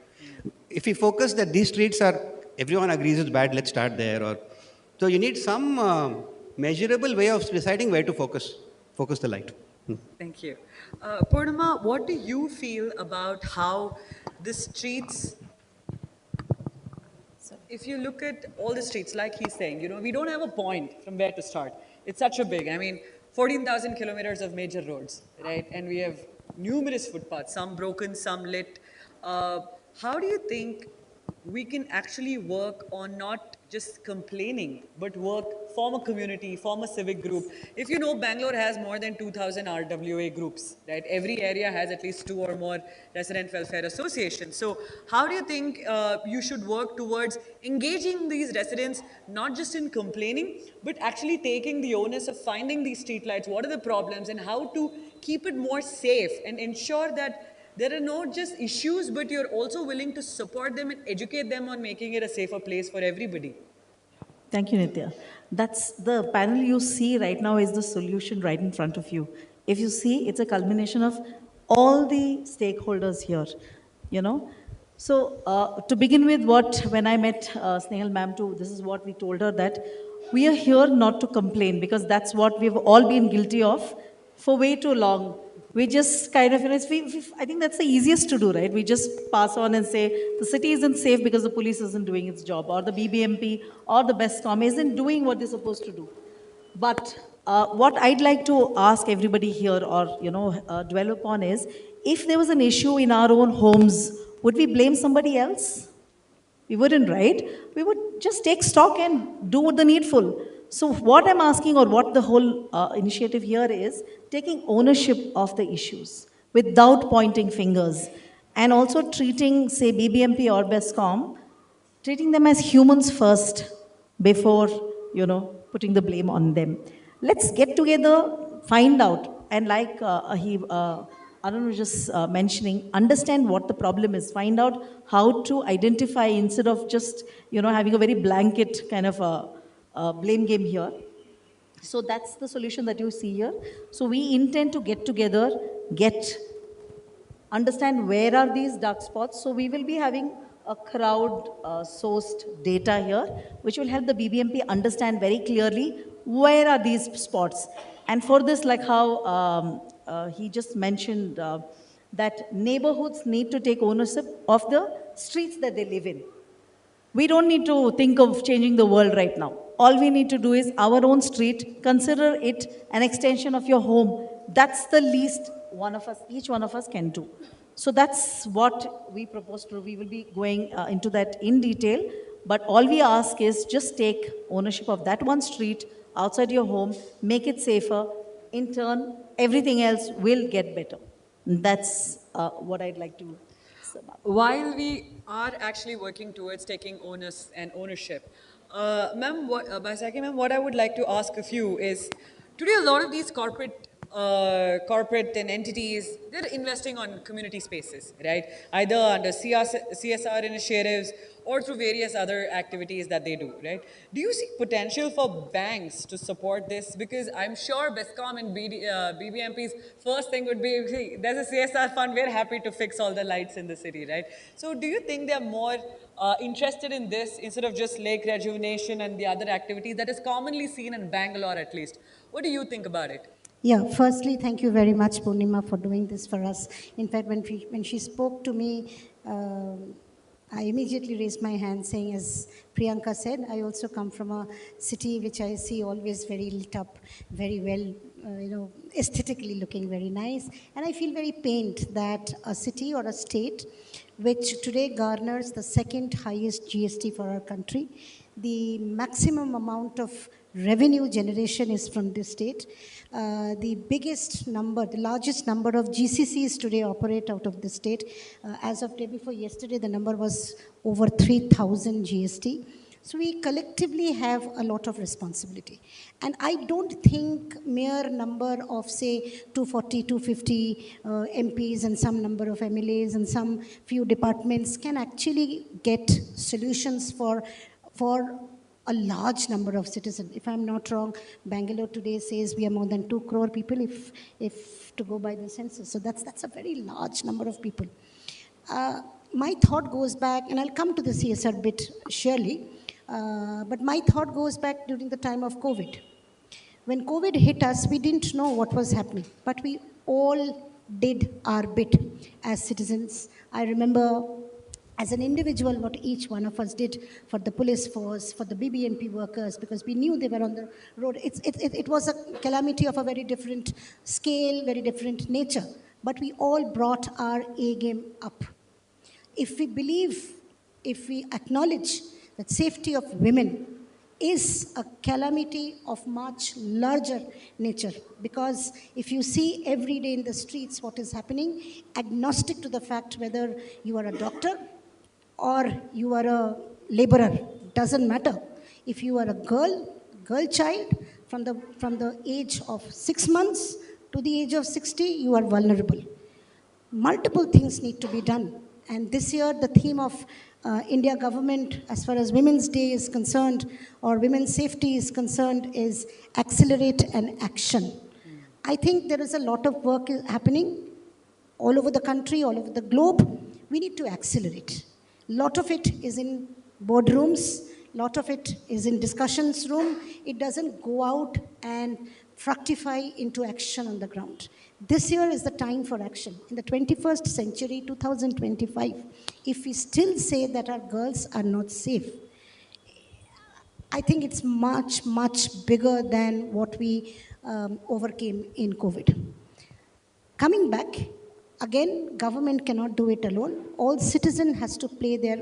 If we focus that these streets are, everyone agrees it's bad, let's start there. So you need some measurable way of deciding where to focus the light. Thank you. Purnima, what do you feel about how the streets, if you look at all the streets, like he's saying, we don't have a point from where to start. It's such a big, 14,000 kilometers of major roads, right? And we have numerous footpaths, some broken, some lit. How do you think we can actually work on not just complaining, but form a community, form a civic group? If you know, Bangalore has more than 2,000 RWA groups, right? Every area has at least 2 or more resident welfare associations. So how do you think you should work towards engaging these residents, not just in complaining, but actually taking the onus of finding these streetlights, what are the problems, and how to keep it more safe and ensure that there are not just issues, but you're also willing to support them and educate them on making it a safer place for everybody? Thank you, Nitya. That's the panel you see right now is the solution right in front of you. If you see, it's a culmination of all the stakeholders here, So to begin with, when I met Snehal ma'am too, this is what we told her, that we are here not to complain, because that's what we've all been guilty of for way too long. We just kind of, I think that's the easiest to do, right? We just pass on and say, the city isn't safe because the police isn't doing its job, or the BBMP or the BESCOM isn't doing what they're supposed to do. But what I'd like to ask everybody here, or, dwell upon is, if there was an issue in our own homes, would we blame somebody else? We wouldn't, right? We would just take stock and do the needful. So what I'm asking, or what the whole initiative here is, taking ownership of the issues without pointing fingers, and also treating, say, BBMP or BESCOM, treating them as humans first before, putting the blame on them. Let's get together, find out, and like Arun was just mentioning, understand what the problem is, find out how to identify instead of just, having a very blanket kind of a blame game here. So that's the solution that you see here. So we intend to get together, understand where are these dark spots. So we will be having a crowd-sourced data here, which will help the BBMP understand very clearly where are these spots. And for this, like how he just mentioned, that neighborhoods need to take ownership of the streets that they live in. We don't need to think of changing the world right now. All we need to do is our own street, consider it an extension of your home. That's the least each one of us can do. So that's what we propose to do. We will be going into that in detail. But all we ask is just take ownership of that one street outside your home, make it safer. In turn, everything else will get better. That's what I'd like to sum up. While we are actually working towards taking onus and ownership, ma'am, Baisakhi ma'am, what I would like to ask of you is, today a lot of these corporate and entities, they're investing on community spaces, right? Either under CSR initiatives or through various other activities that they do, right? Do you see potential for banks to support this? Because I'm sure BESCOM and BBMP's first thing would be, "See, there's a CSR fund, we're happy to fix all the lights in the city," right? So do you think they're more interested in this instead of just lake rejuvenation and the other activities that is commonly seen in Bangalore at least? What do you think about it? Yeah, firstly, thank you very much, Purnima, for doing this for us. In fact, when she spoke to me, I immediately raised my hand saying, as Priyanka said, I also come from a city which I see always very lit up, very well, aesthetically looking very nice. And I feel very pained that a city or a state which today garners the second highest GST for our country, the maximum amount of revenue generation is from this state. The largest number of GCCs today operate out of the state. As of day before yesterday, the number was over 3,000 GST. So we collectively have a lot of responsibility. And I don't think mere number of, say, 240, 250 MPs and some number of MLAs and some few departments can actually get solutions for a large number of citizens. If I'm not wrong, Bangalore today says we are more than 2 crore people if to go by the census. So that's a very large number of people. My thought goes back, and I'll come to the CSR bit surely, but my thought goes back during the time of COVID. When COVID hit us, we didn't know what was happening, but we all did our bit as citizens. I remember as an individual, what each one of us did for the police force, for the BBMP workers, because we knew they were on the road. It was a calamity of a very different scale, very different nature. But we all brought our A game up. If we acknowledge that safety of women is a calamity of much larger nature, because if you see every day in the streets what is happening, agnostic to the fact whether you are a doctor or you are a laborer, doesn't matter. If you are a girl child, from the age of 6 months to the age of 60, you are vulnerable. Multiple things need to be done. And this year, the theme of India government, as far as Women's Day is concerned, or women's safety is concerned, is accelerate and action. I think there is a lot of work happening all over the country, all over the globe. We need to accelerate. Lot of it is in boardrooms, lot of it is in discussions room. It doesn't go out and fructify into action on the ground. This year is the time for action. In the 21st century, 2025, if we still say that our girls are not safe, I think it's much, much bigger than what we overcame in COVID. Coming back, again, government cannot do it alone. All citizen has to play their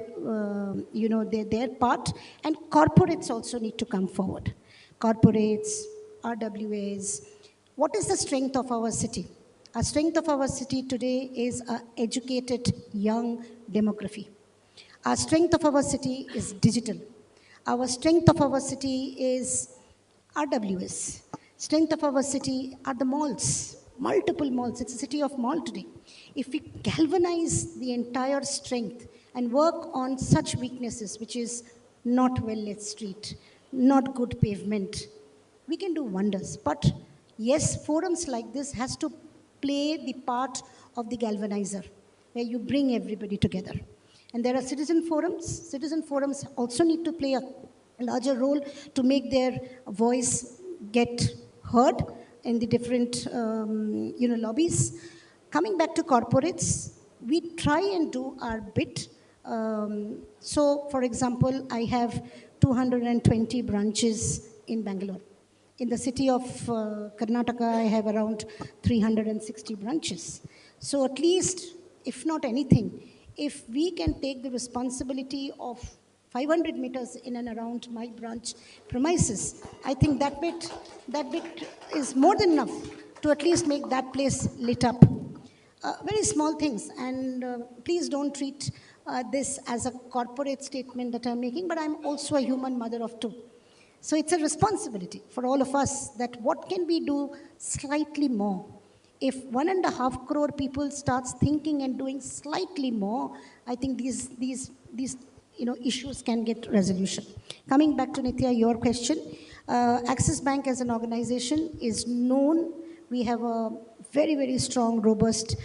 part, and corporates also need to come forward. Corporates, RWAs. What is the strength of our city? Our strength of our city today is an educated young demography. Our strength of our city is digital. Our strength of our city is RWS. Strength of our city are the malls, multiple malls. It's a city of mall today. If we galvanize the entire strength and work on such weaknesses, which is not well-lit street, not good pavement, we can do wonders. But yes, forums like this has to play the part of the galvanizer, where you bring everybody together. And there are citizen forums. Citizen forums also need to play a larger role to make their voice get heard in the different lobbies. Coming back to corporates, we try and do our bit. So, for example, I have 220 branches in Bangalore. In the city of Karnataka, I have around 360 branches. So at least, if not anything, if we can take the responsibility of 500 meters in and around my branch premises. I think that bit is more than enough to at least make that place lit up. Very small things, and please don't treat this as a corporate statement that I'm making, but I'm also a human mother of two. So it's a responsibility for all of us that what can we do slightly more? If 1.5 crore people starts thinking and doing slightly more, I think these issues can get resolution. Coming back to Nitya, your question, Axis Bank as an organization is known. We have a very, very strong, robust,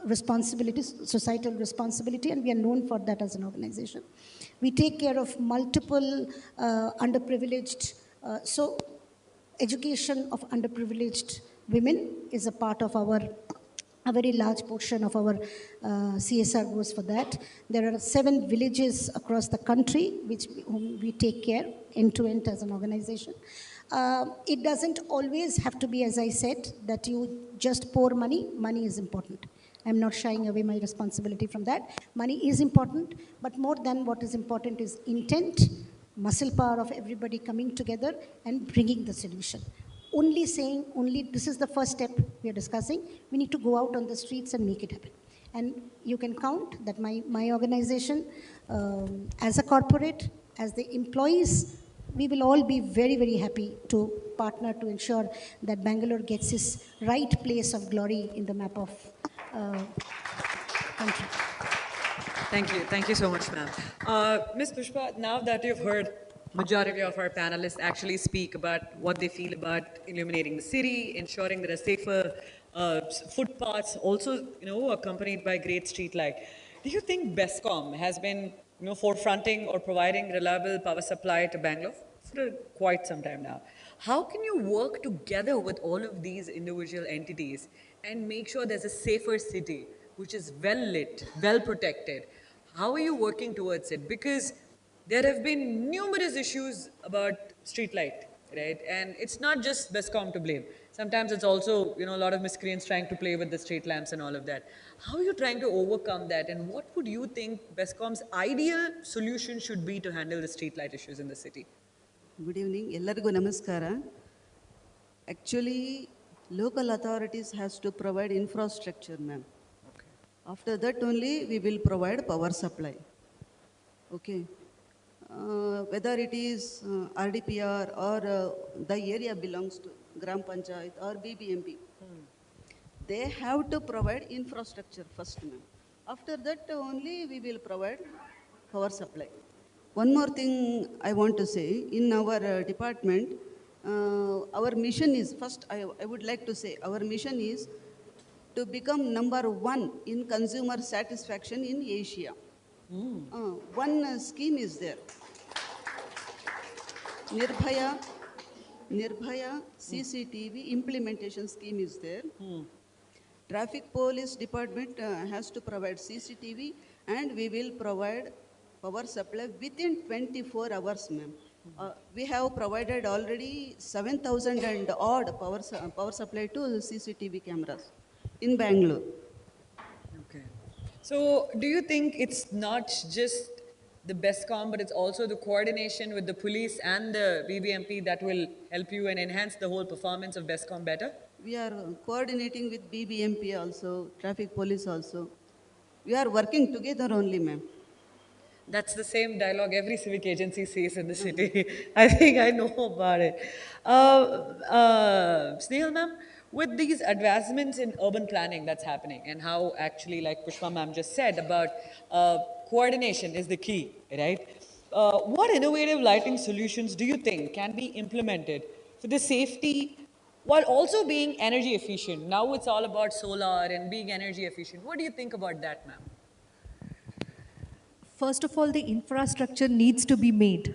responsibilities, societal responsibility, and we are known for that as an organization. We take care of multiple underprivileged, so education of underprivileged women is a part of a very large portion of our CSR goes for that. There are 7 villages across the country whom we take care end to end as an organization. It doesn't always have to be, as I said, that you just pour money. Money is important. I'm not shying away my responsibility from that. Money is important, but more than what is important is intent, muscle power of everybody coming together and bringing the solution. Only saying, this is the first step we are discussing. We need to go out on the streets and make it happen. And you can count that my organization, as a corporate, as the employees, we will all be very, very happy to partner to ensure that Bangalore gets its right place of glory in the map of country. Thank you so much, ma'am. Ms. Pushpa, now that you've heard majority of our panelists actually speak about what they feel about illuminating the city, ensuring there are safer footpaths, also accompanied by great street light. Do you think BESCOM has been forefronting or providing reliable power supply to Bangalore for quite some time now? How can you work together with all of these individual entities and make sure there's a safer city which is well lit, well protected? How are you working towards it? Because there have been numerous issues about street light, right? And it's not just BESCOM to blame. Sometimes it's also, a lot of miscreants trying to play with the street lamps and all of that. How are you trying to overcome that? And what would you think BESCOM's ideal solution should be to handle the street light issues in the city? Good evening. Ellargu namaskara. Actually, local authorities has to provide infrastructure, ma'am. Okay. After that only we will provide power supply. Okay. Whether it is RDPR or the area belongs to Gram Panchayat or BBMP, they have to provide infrastructure first, ma'am. After that only we will provide power supply. One more thing I want to say, in our department, our mission is, first I would like to say, our mission is to become #1 in consumer satisfaction in Asia. One scheme is there. Nirbhaya CCTV implementation scheme is there. Traffic Police Department has to provide CCTV, and we will provide power supply within 24 hours, ma'am. We have provided already 7,000 and odd power supply to CCTV cameras in Bangalore. Okay. So do you think it's not just the BESCOM, but it's also the coordination with the police and the BBMP that will help you and enhance the whole performance of BESCOM better? We are coordinating with BBMP also, traffic police also. We are working together only, ma'am. That's the same dialogue every civic agency says in the city. I think I know about it. Snehal ma'am, with these advancements in urban planning that's happening and how actually, like Pushpa ma'am just said, about coordination is the key, right? What innovative lighting solutions do you think can be implemented for the safety while also being energy efficient? Now it's all about solar and being energy efficient. What do you think about that, ma'am? First of all, the infrastructure needs to be made.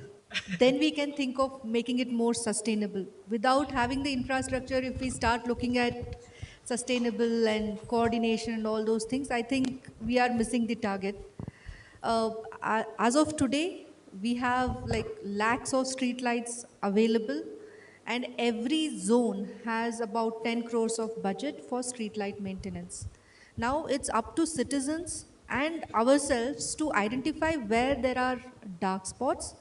Then we can think of making it more sustainable. Without having the infrastructure, if we start looking at sustainable and coordination and all those things, I think we are missing the target. As of today, we have like lakhs of street lights available, and every zone has about 10 crores of budget for street light maintenance. Now it's up to citizens and ourselves to identify where there are dark spots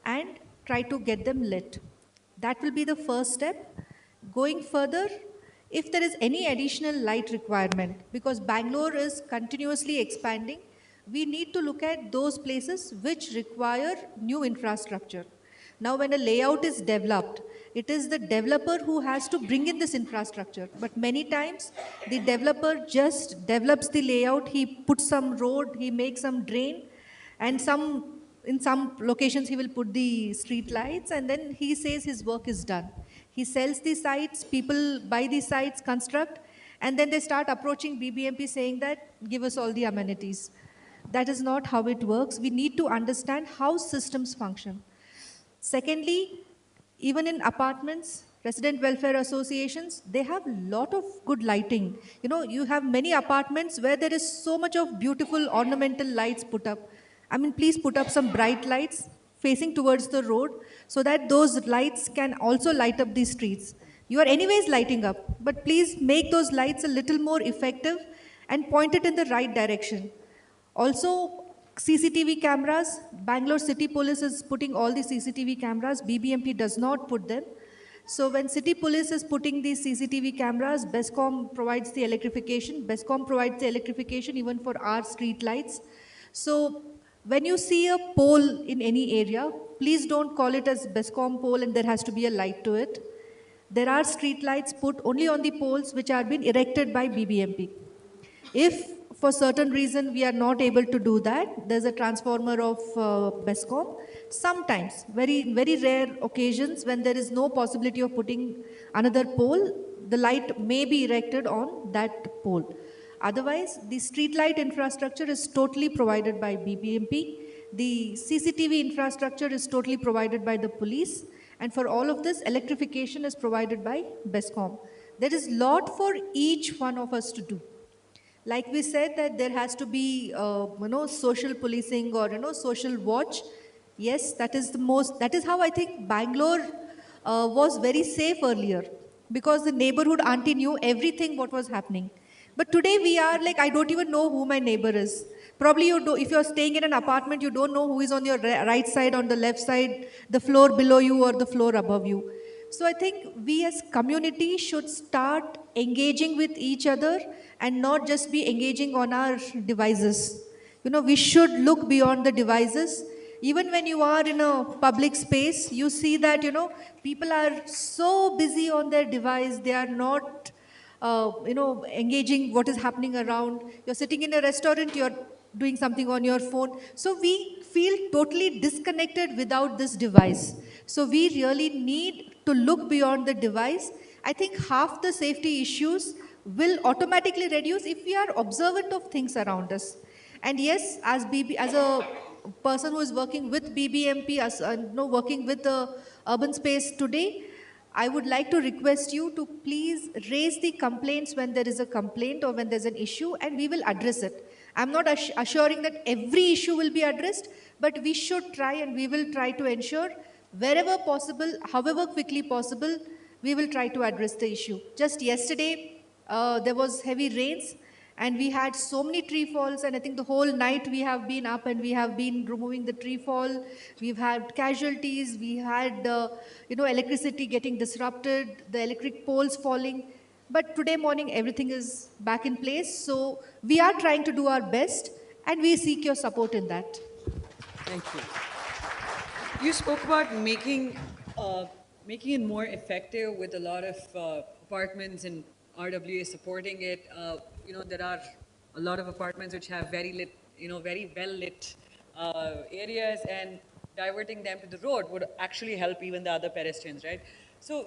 and try to get them lit. That will be the first step. Going further, if there is any additional light requirement, because Bangalore is continuously expanding, we need to look at those places which require new infrastructure. Now, when a layout is developed, it is the developer who has to bring in this infrastructure. But many times, the developer just develops the layout, he puts some road, he makes some drain, and in some locations he will put the street lights, and then he says his work is done. He sells the sites, people buy the sites, construct, and then they start approaching BBMP saying that, give us all the amenities. That is not how it works. We need to understand how systems function. Secondly, even in apartments, resident welfare associations, they have a lot of good lighting. You know, you have many apartments where there is so much of beautiful ornamental lights put up. I mean, please put up some bright lights facing towards the road so that those lights can also light up the streets. You are anyways lighting up, but please make those lights a little more effective and point it in the right direction. Also, CCTV cameras, Bangalore City Police is putting all the CCTV cameras, BBMP does not put them. So when City Police is putting these CCTV cameras, BESCOM provides the electrification. BESCOM provides the electrification even for our street lights. So when you see a pole in any area, please don't call it as BESCOM pole and there has to be a light to it. There are street lights put only on the poles which are being erected by BBMP. If for certain reason we are not able to do that, there's a transformer of BESCOM. Sometimes, very rare occasions when there is no possibility of putting another pole, the light may be erected on that pole. Otherwise, the street light infrastructure is totally provided by BBMP. The CCTV infrastructure is totally provided by the police. And for all of this, electrification is provided by BESCOM. There is a lot for each one of us to do. Like we said that there has to be, social policing or, social watch. Yes, that is how I think Bangalore was very safe earlier because the neighborhood auntie knew everything what was happening. But today we are like, I don't even know who my neighbor is. Probably if you're staying in an apartment, you don't know who is on your right side, on the left side, the floor below you or the floor above you. So I think we as community should start engaging with each other and not just be engaging on our devices. We should look beyond the devices. Even when you are in a public space, you see that, people are so busy on their device, they are not, engaging what is happening around. You're sitting in a restaurant, you're doing something on your phone. So we feel totally disconnected without this device. So we really need to look beyond the device. I think half the safety issues will automatically reduce if we are observant of things around us. And yes, as a person who is working with BBMP, working with the urban space today, I would like to request you to please raise the complaints when there is a complaint or when there's an issue, and we will address it. I'm not assuring that every issue will be addressed, but we should try and we will try to ensure wherever possible, however quickly possible, we will try to address the issue. Just yesterday, there was heavy rains and we had so many tree falls, and I think the whole night we have been up and we have been removing the tree fall. We've had casualties, we had electricity getting disrupted, the electric poles falling. But today morning everything is back in place. So we are trying to do our best and we seek your support in that. Thank you. You spoke about making it more effective with a lot of apartments and RWA supporting it. There are a lot of apartments which have very well lit areas, and diverting them to the road would actually help even the other pedestrians, right? So,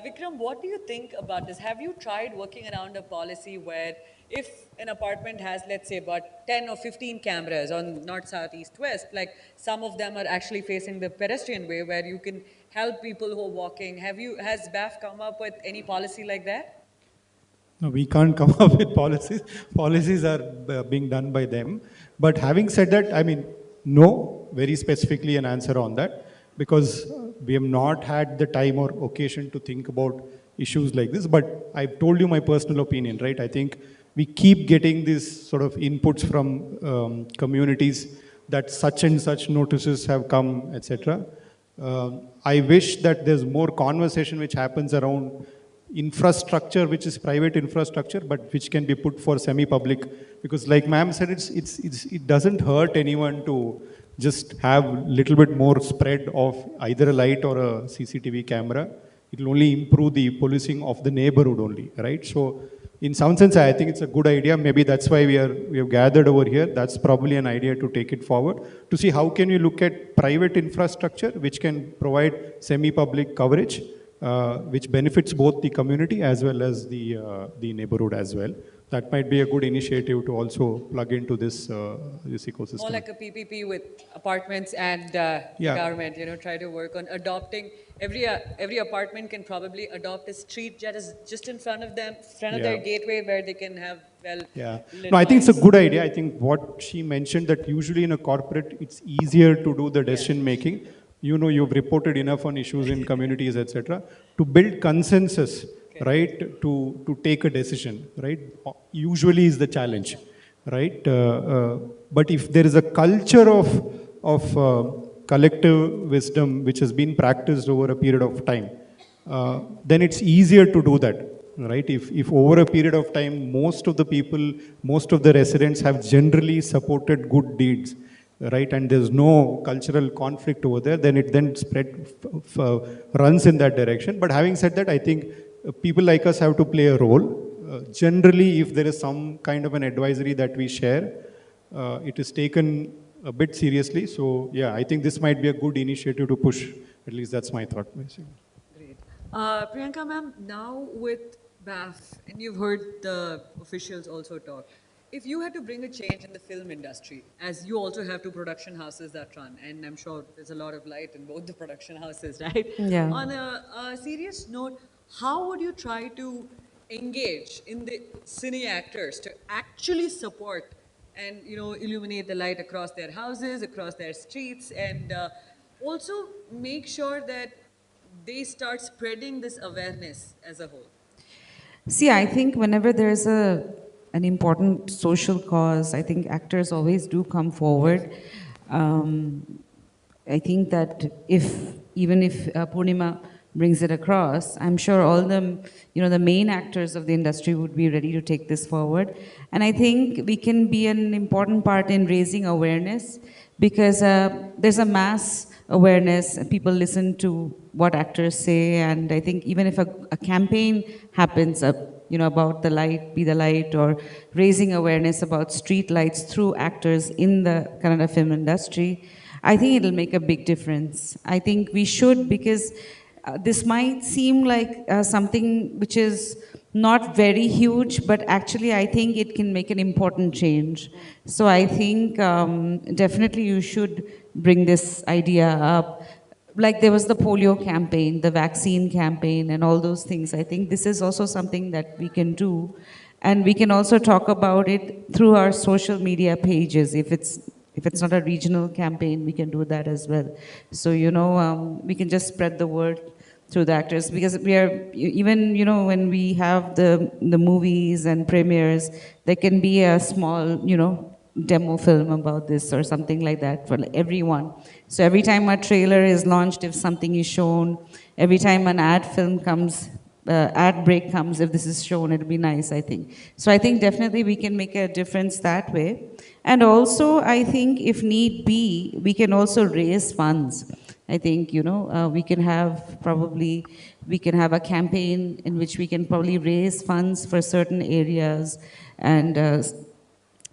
Vikram, what do you think about this? Have you tried working around a policy where if an apartment has, let's say, about 10 or 15 cameras on north, south, east, west, like some of them are actually facing the pedestrian way where you can help people who are walking. Has BAF come up with any policy like that? No, we can't come up with policies. Policies are being done by them. But having said that, I mean, no, very specifically an answer on that, because we have not had the time or occasion to think about issues like this. But I've told you my personal opinion, right? I think we keep getting these sort of inputs from communities that such and such notices have come, etc. I wish that there's more conversation which happens around infrastructure, which is private infrastructure, but which can be put for semi-public. Because like ma'am said, it doesn't hurt anyone to just have little bit more spread of either a light or a CCTV camera. It will only improve the policing of the neighborhood only, right? So in some sense, I think it's a good idea. Maybe that's why we have gathered over here. That's probably an idea to take it forward, to see how can you look at private infrastructure, which can provide semi-public coverage, which benefits both the community as well as the neighborhood as well. That might be a good initiative to also plug into this this ecosystem. More like a PPP with apartments and Yeah. government, try to work on adopting. Every apartment can probably adopt a street that is just in front of them, front of their Yeah. gateway, where they can have Yeah. lit No, I think it's a lights. good idea. I think what she mentioned, that usually in a corporate, it's easier to do the decision making. You've reported enough on issues in communities, etc. To build consensus, right? To take a decision, right? Usually is the challenge, right? But if there is a culture of collective wisdom which has been practiced over a period of time, then it's easier to do that, right? If over a period of time, most of the people, most of the residents have generally supported good deeds, right? And there's no cultural conflict over there, then it then runs in that direction. But having said that, I think people like us have to play a role. Generally, if there is some kind of an advisory that we share, it is taken a bit seriously. So yeah, I think this might be a good initiative to push. At least that's my thought. Great. Priyanka ma'am, now with BAF, and you've heard the officials also talk, if you had to bring a change in the film industry, as you also have two production houses that run, and I'm sure there's a lot of light in both the production houses, right? Yeah. On a serious note, how would you try to engage in the cine actors to actually support and illuminate the light across their houses, across their streets, and also make sure that they start spreading this awareness as a whole? See, I think whenever there's an important social cause, I think actors always do come forward. I think that even if Purnima brings it across, I'm sure all the main actors of the industry would be ready to take this forward. And I think we can be an important part in raising awareness, because there's a mass awareness. People listen to what actors say, and I think even if a campaign happens about the light, be the light, or raising awareness about street lights through actors in the Kannada film industry, I think it'll make a big difference. I think we should, because this might seem like something which is not very huge, but actually I think it can make an important change. So I think definitely you should bring this idea up. Like there was the polio campaign, the vaccine campaign, and all those things. I think this is also something that we can do. And we can also talk about it through our social media pages. If it's not a regional campaign, we can do that as well. So, we can just spread the word through the actors, because we are, even, when we have the movies and premieres, there can be a small, demo film about this or something like that for everyone. So every time a trailer is launched, if something is shown, every time an ad film comes, ad break comes, if this is shown, it'll be nice, I think. So I think definitely we can make a difference that way. And also, I think if need be, we can also raise funds. I think, we can have a campaign in which we can probably raise funds for certain areas, and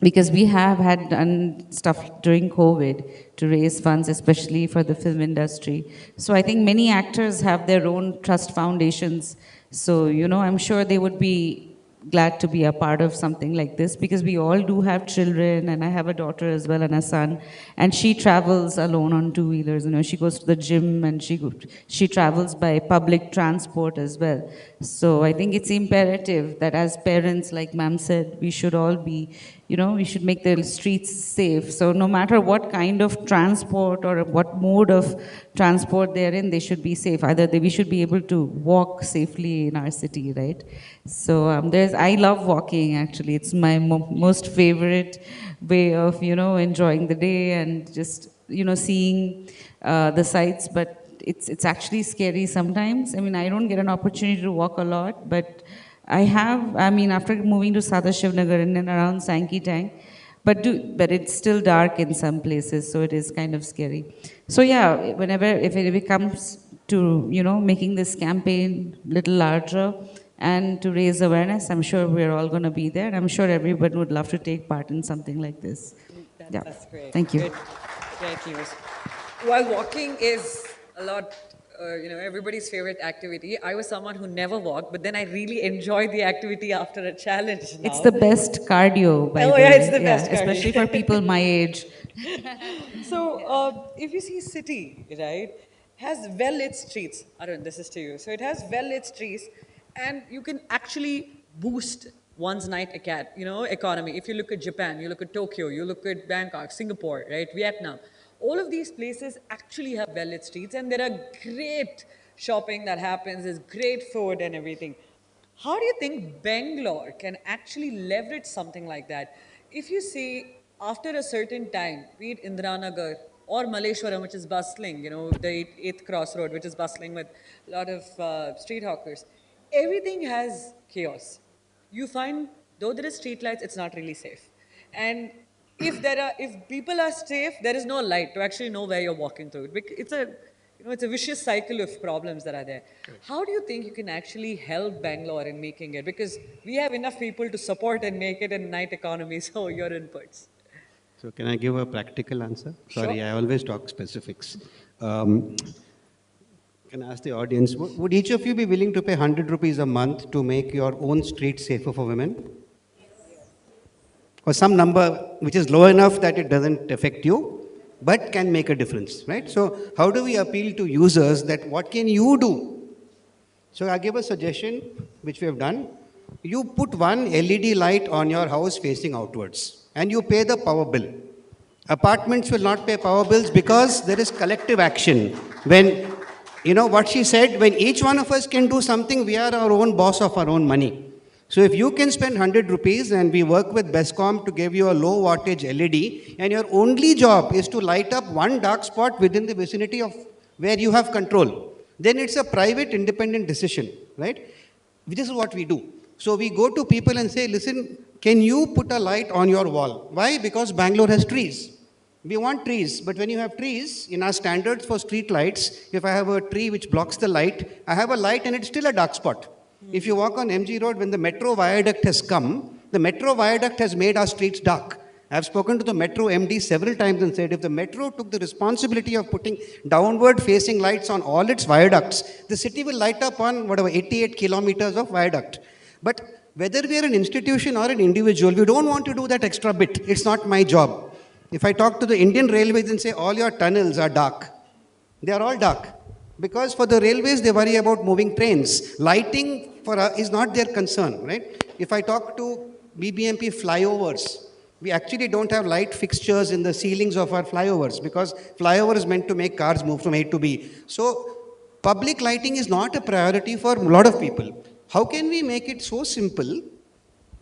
because we have had done stuff during COVID to raise funds, especially for the film industry. So I think many actors have their own trust foundations. So, I'm sure they would be glad to be a part of something like this, because we all do have children, and I have a daughter as well and a son, and she travels alone on two-wheelers. She goes to the gym, and she travels by public transport as well. So I think it's imperative that as parents, like ma'am said, we should all be we should make the streets safe. So no matter what kind of transport or what mode of transport they're in, they should be safe. We should be able to walk safely in our city, right? So I love walking actually. It's my most favorite way of, enjoying the day and just, seeing the sights. But it's actually scary sometimes. I mean, I don't get an opportunity to walk a lot, but after moving to Sadashiv Nagar and then around Sankey Tank, but it's still dark in some places, so it is kind of scary. So yeah, if it comes to, making this campaign little larger and to raise awareness, I'm sure we're all going to be there. I'm sure everyone would love to take part in something like this. That's great. Thank you. Great news. While walking is a lot, everybody's favorite activity, I was someone who never walked, but then I really enjoyed the activity after a challenge now. It's the best cardio, by the way. Oh yeah, it's the best cardio. Especially for people my age. So, if you see city, right, has well-lit streets. Arun, this is to you. So it has well-lit streets, and you can actually boost one's economy. If you look at Japan, you look at Tokyo, you look at Bangkok, Singapore, right, Vietnam. All of these places actually have well-lit streets, and there are great shopping that happens, there's great food and everything. How do you think Bangalore can actually leverage something like that? If you see, after a certain time, be it Indiranagar or Malleshwaram, which is bustling, the 8th crossroad, which is bustling with a lot of street hawkers, everything has chaos. You find, though there is street lights, it's not really safe. And if people are safe, there is no light to actually know where you're walking through. It's a vicious cycle of problems that are there. How do you think you can actually help Bangalore in making it? Because we have enough people to support and make it a night economy. So your inputs. So can I give a practical answer? Sorry, Sure. I always talk specifics. Can I ask the audience, would each of you be willing to pay 100 rupees a month to make your own street safer for women? Or some number which is low enough that it doesn't affect you, but can make a difference, right? So how do we appeal to users that what can you do? So I give a suggestion, which we have done. You put one LED light on your house facing outwards, and you pay the power bill. Apartments will not pay power bills because there is collective action. When, what she said, when each one of us can do something, we are our own boss of our own money. So if you can spend 100 rupees and we work with Bescom to give you a low wattage LED, and your only job is to light up one dark spot within the vicinity of where you have control, then it's a private independent decision, right? This is what we do. So we go to people and say, listen, can you put a light on your wall? Why? Because Bangalore has trees. We want trees, but when you have trees, in our standards for street lights, if I have a tree which blocks the light, I have a light and it's still a dark spot. If you walk on MG Road, when the metro viaduct has come, the metro viaduct has made our streets dark. I've spoken to the metro MD several times and said, if the metro took the responsibility of putting downward facing lights on all its viaducts, the city will light up on 88 kilometers of viaduct. But whether we are an institution or an individual, we don't want to do that extra bit. It's not my job. If I talk to the Indian Railways and say, all your tunnels are dark, they are all dark. Because for the railways, they worry about moving trains. Lighting is not their concern, right? If I talk to BBMP flyovers, we actually don't have light fixtures in the ceilings of our flyovers because flyover is meant to make cars move from A to B. So public lighting is not a priority for a lot of people. How can we make it so simple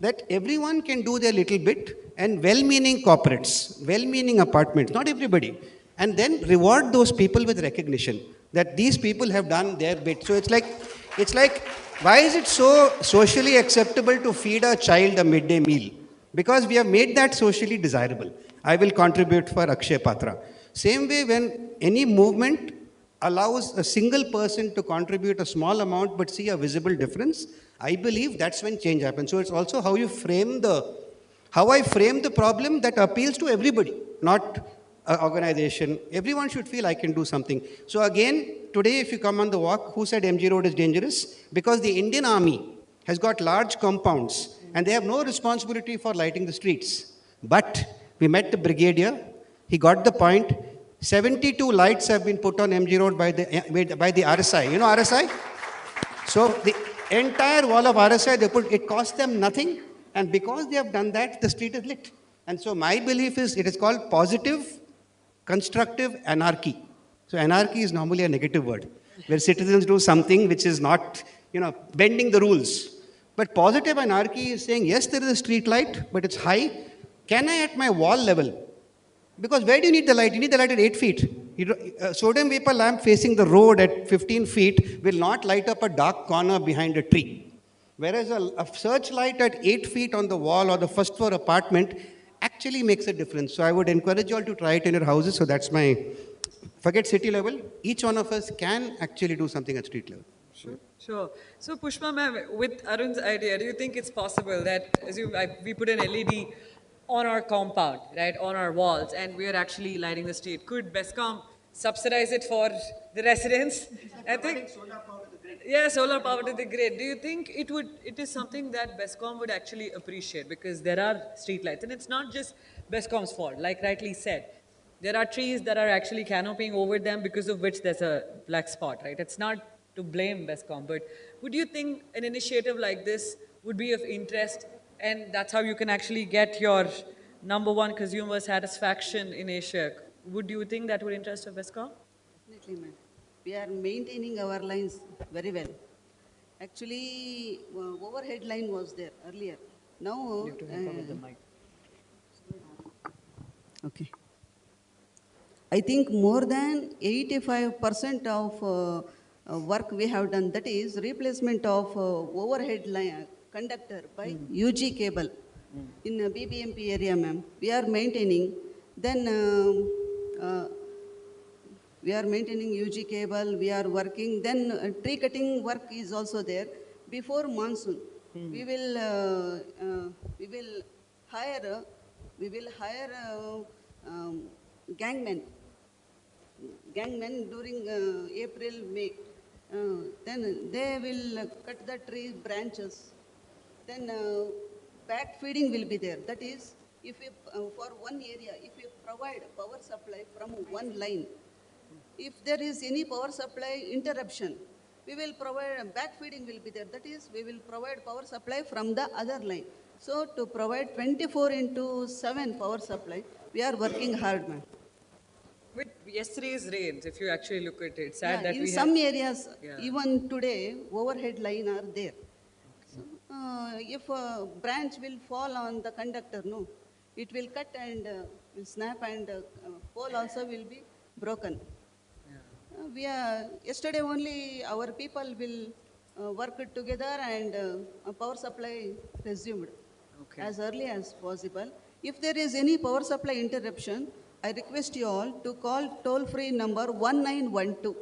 that everyone can do their little bit, and well-meaning corporates, well-meaning apartments, not everybody, and then reward those people with recognition that these people have done their bit. So it's like, why is it so socially acceptable to feed a child a midday meal? Because we have made that socially desirable. I will contribute for Akshay Patra. Same way, when any movement allows a single person to contribute a small amount but see a visible difference, I believe that's when change happens. So it's also how I frame the problem that appeals to everybody, not an organization. Everyone should feel I can do something. So again, today if you come on the walk, who said MG Road is dangerous? Because the Indian Army has got large compounds and they have no responsibility for lighting the streets. But we met the brigadier, he got the point. 72 lights have been put on MG Road by the RSI. You know RSI? So the entire wall of RSI, it cost them nothing. And because they have done that, the street is lit. And so my belief is it is called positive, constructive anarchy. So anarchy is normally a negative word, where citizens do something which is not, bending the rules. But positive anarchy is saying, yes, there is a street light, but it's high. Can I at my wall level? Because where do you need the light? You need the light at 8 feet. A sodium vapor lamp facing the road at 15 feet will not light up a dark corner behind a tree. Whereas a searchlight at 8 feet on the wall or the first floor apartment actually makes a difference. So I would encourage you all to try it in your houses. So that's my, forget city level, each one of us can actually do something at street level. Sure. So Pushpa ma'am, with Arun's idea, do you think it's possible that we put an LED on our compound, right, on our walls, and we are actually lighting the street? Could Bescom subsidize it for the residents? I think. Yeah, solar power to the grid. Do you think it is something that Bescom would actually appreciate? Because there are street lights, and it's not just Bescom's fault, like rightly said. There are trees that are actually canopying over them because of which there's a black spot, right? It's not to blame Bescom, but would you think an initiative like this would be of interest, and that's how you can actually get your #1 consumer satisfaction in Asia? Would you think that would interest of Bescom? Definitely, ma'am. We are maintaining our lines very well. Actually, overhead line was there earlier. Now, You have to come with the mic. Okay. I think more than 85% of work we have done, that is replacement of overhead line, conductor by UG cable in BBMP area, ma'am. We are maintaining. Then we are maintaining UG cable, we are working. Then tree cutting work is also there. Before monsoon, we will hire gangmen during April, May. Then they will cut the tree branches. Then back feeding will be there. That is, if we, for one area, if we provide power supply from one line, if there is any power supply interruption, we will provide, back feeding will be there. That is, we will provide power supply from the other line. So to provide 24/7 power supply, we are working hard, ma'am. With yesterday's rains, if you actually look at it, sad Yeah, that in we some had, areas, even today, overhead line are there. So, if a branch will fall on the conductor, no, it will cut and will snap, and pole also will be broken. We are, yesterday only our people will work together, and power supply resumed as early as possible. If there is any power supply interruption, I request you all to call toll-free number 1912.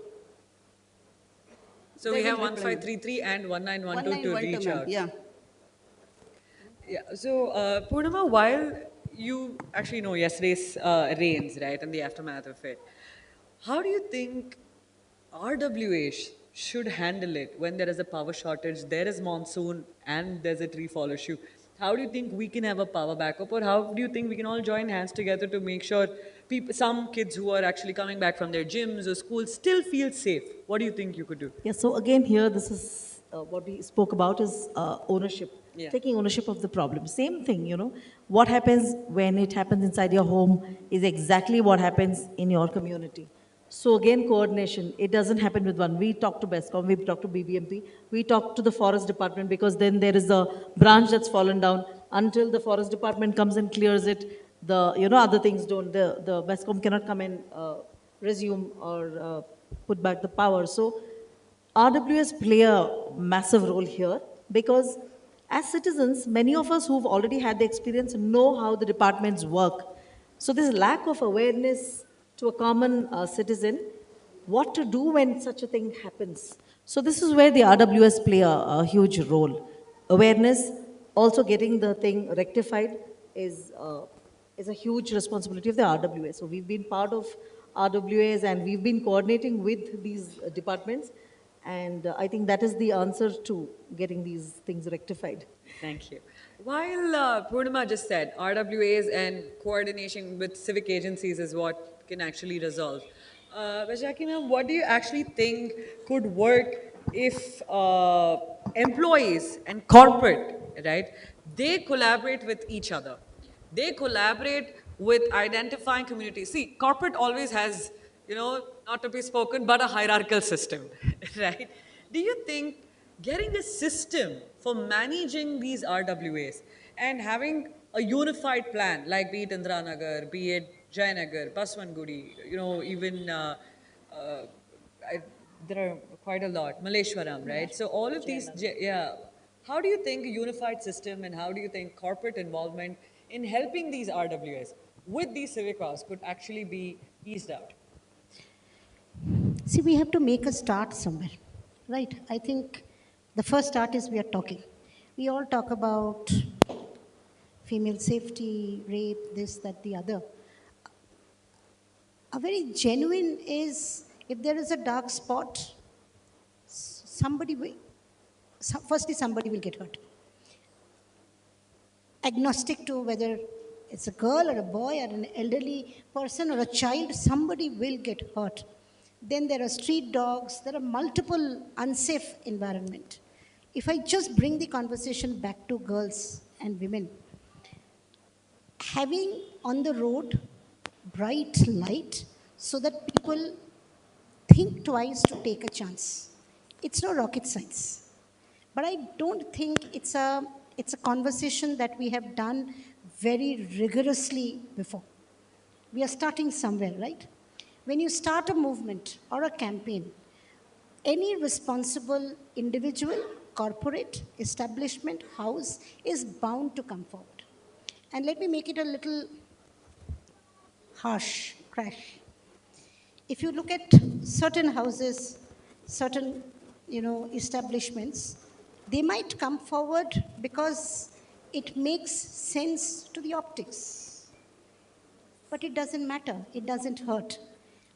so we have 1533 and 1912 to reach ma'am. out. Yeah. Yeah. So, Purnima, while you actually know yesterday's rains, right, and the aftermath of it, how do you think RWA should handle it when there is a power shortage, there is monsoon, and there's a tree fall issue? How do you think we can have a power backup, or how do you think we can all join hands together to make sure some kids who are actually coming back from their gyms or schools still feel safe? What do you think you could do? Yeah, so again here, this is what we spoke about is ownership, taking ownership of the problem. Same thing, what happens when it happens inside your home is exactly what happens in your community. So again, coordination, it doesn't happen with one. We talk to Bescom, we talk to BBMP, we talk to the forest department, because then there is a branch that's fallen down. Until the forest department comes and clears it, the other things don't, the Bescom cannot come and resume or put back the power. So RWS play a massive role here, because as citizens, many of us who've already had the experience know how the departments work. So this lack of awareness to a common citizen, what to do when such a thing happens. So this is where the RWS play a huge role. Awareness, also getting the thing rectified is a huge responsibility of the RWS. So we've been part of RWAs, and we've been coordinating with these departments. And I think that is the answer to getting these things rectified. Thank you. While Purnima just said RWAs and coordination with civic agencies is what can actually resolve. Vaishakhi ma'am, what do you actually think could work if employees and corporate, right, they collaborate with each other? They collaborate with identifying communities. See, corporate always has, not to be spoken, but a hierarchical system, right? Do you think getting a system for managing these RWAs and having a unified plan, like be it Indranagar, be it Jayanagar, Baswangudi, even uh, I, there are quite a lot, Maleshwaram, right? So all of these, yeah. How do you think a unified system and how do you think corporate involvement in helping these RWAs with these civic vows could actually be eased out? See, we have to make a start somewhere, right? I think the first start is we are talking. We all talk about female safety, rape, this, that, the other. A very genuine is if there is a dark spot, somebody will, firstly, somebody will get hurt. Agnostic to whether it's a girl or a boy or an elderly person or a child, somebody will get hurt. Then there are street dogs, there are multiple unsafe environment. If I just bring the conversation back to girls and women, having on the road bright light so that people think twice to take a chance. It's no rocket science. But I don't think it's a conversation that we have done very rigorously before. We are starting somewhere, right? When you start a movement or a campaign, any responsible individual, corporate, establishment, house is bound to come forward. And let me make it a little harsh, crash. If you look at certain houses, certain establishments, they might come forward because it makes sense to the optics. But it doesn't matter, it doesn't hurt,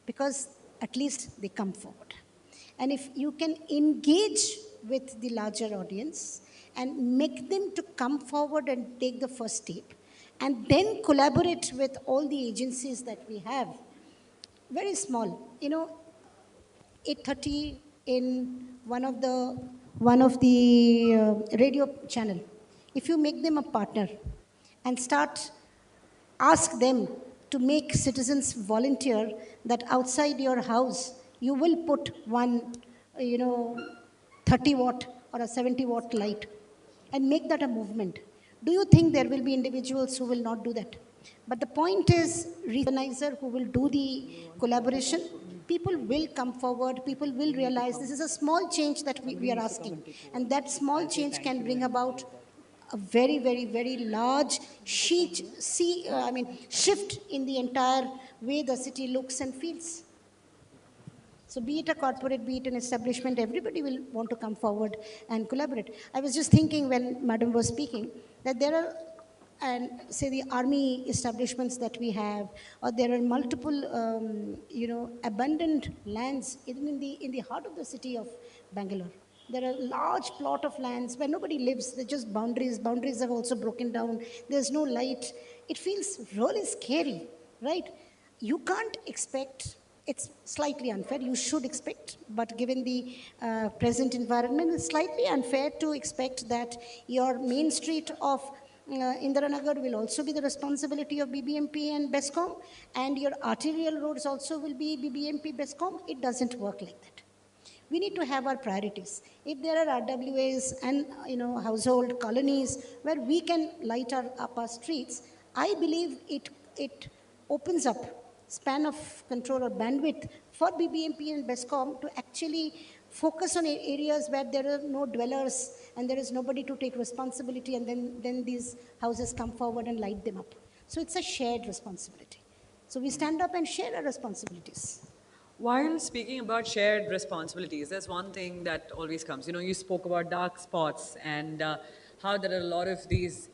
because at least they come forward. And if you can engage with the larger audience and make them to come forward and take the first step, and then collaborate with all the agencies that we have, very small, 8:30 in one of the radio channel. If you make them a partner and ask them to make citizens volunteer that outside your house you will put one, 30-watt or a 70-watt light, and make that a movement. Do you think there will be individuals who will not do that? But the point is, organizer who will do the collaboration, people will come forward, people will realize this is a small change that we are asking. And that small change can bring about a very, very, very large shift in the entire way the city looks and feels. So be it a corporate, be it an establishment, everybody will want to come forward and collaborate. I was just thinking when Madam was speaking that there are, and say the army establishments that we have, or there are multiple, abundant lands even in the heart of the city of Bangalore. There are large plot of lands where nobody lives. They're just boundaries. Boundaries have also broken down. There's no light. It feels really scary, right? You can't expect, it's slightly unfair, you should expect, but given the present environment, it's slightly unfair to expect that your main street of Indiranagar will also be the responsibility of BBMP and BESCOM, and your arterial roads also will be BBMP, BESCOM. It doesn't work like that. We need to have our priorities. If there are RWAs and household colonies where we can light up our streets, I believe it opens up span of control or bandwidth for BBMP and BESCOM to actually focus on areas where there are no dwellers and there is nobody to take responsibility, and then these houses come forward and light them up. So it's a shared responsibility. So we stand up and share our responsibilities. While speaking about shared responsibilities, there's one thing that always comes. You spoke about dark spots and how there are a lot of these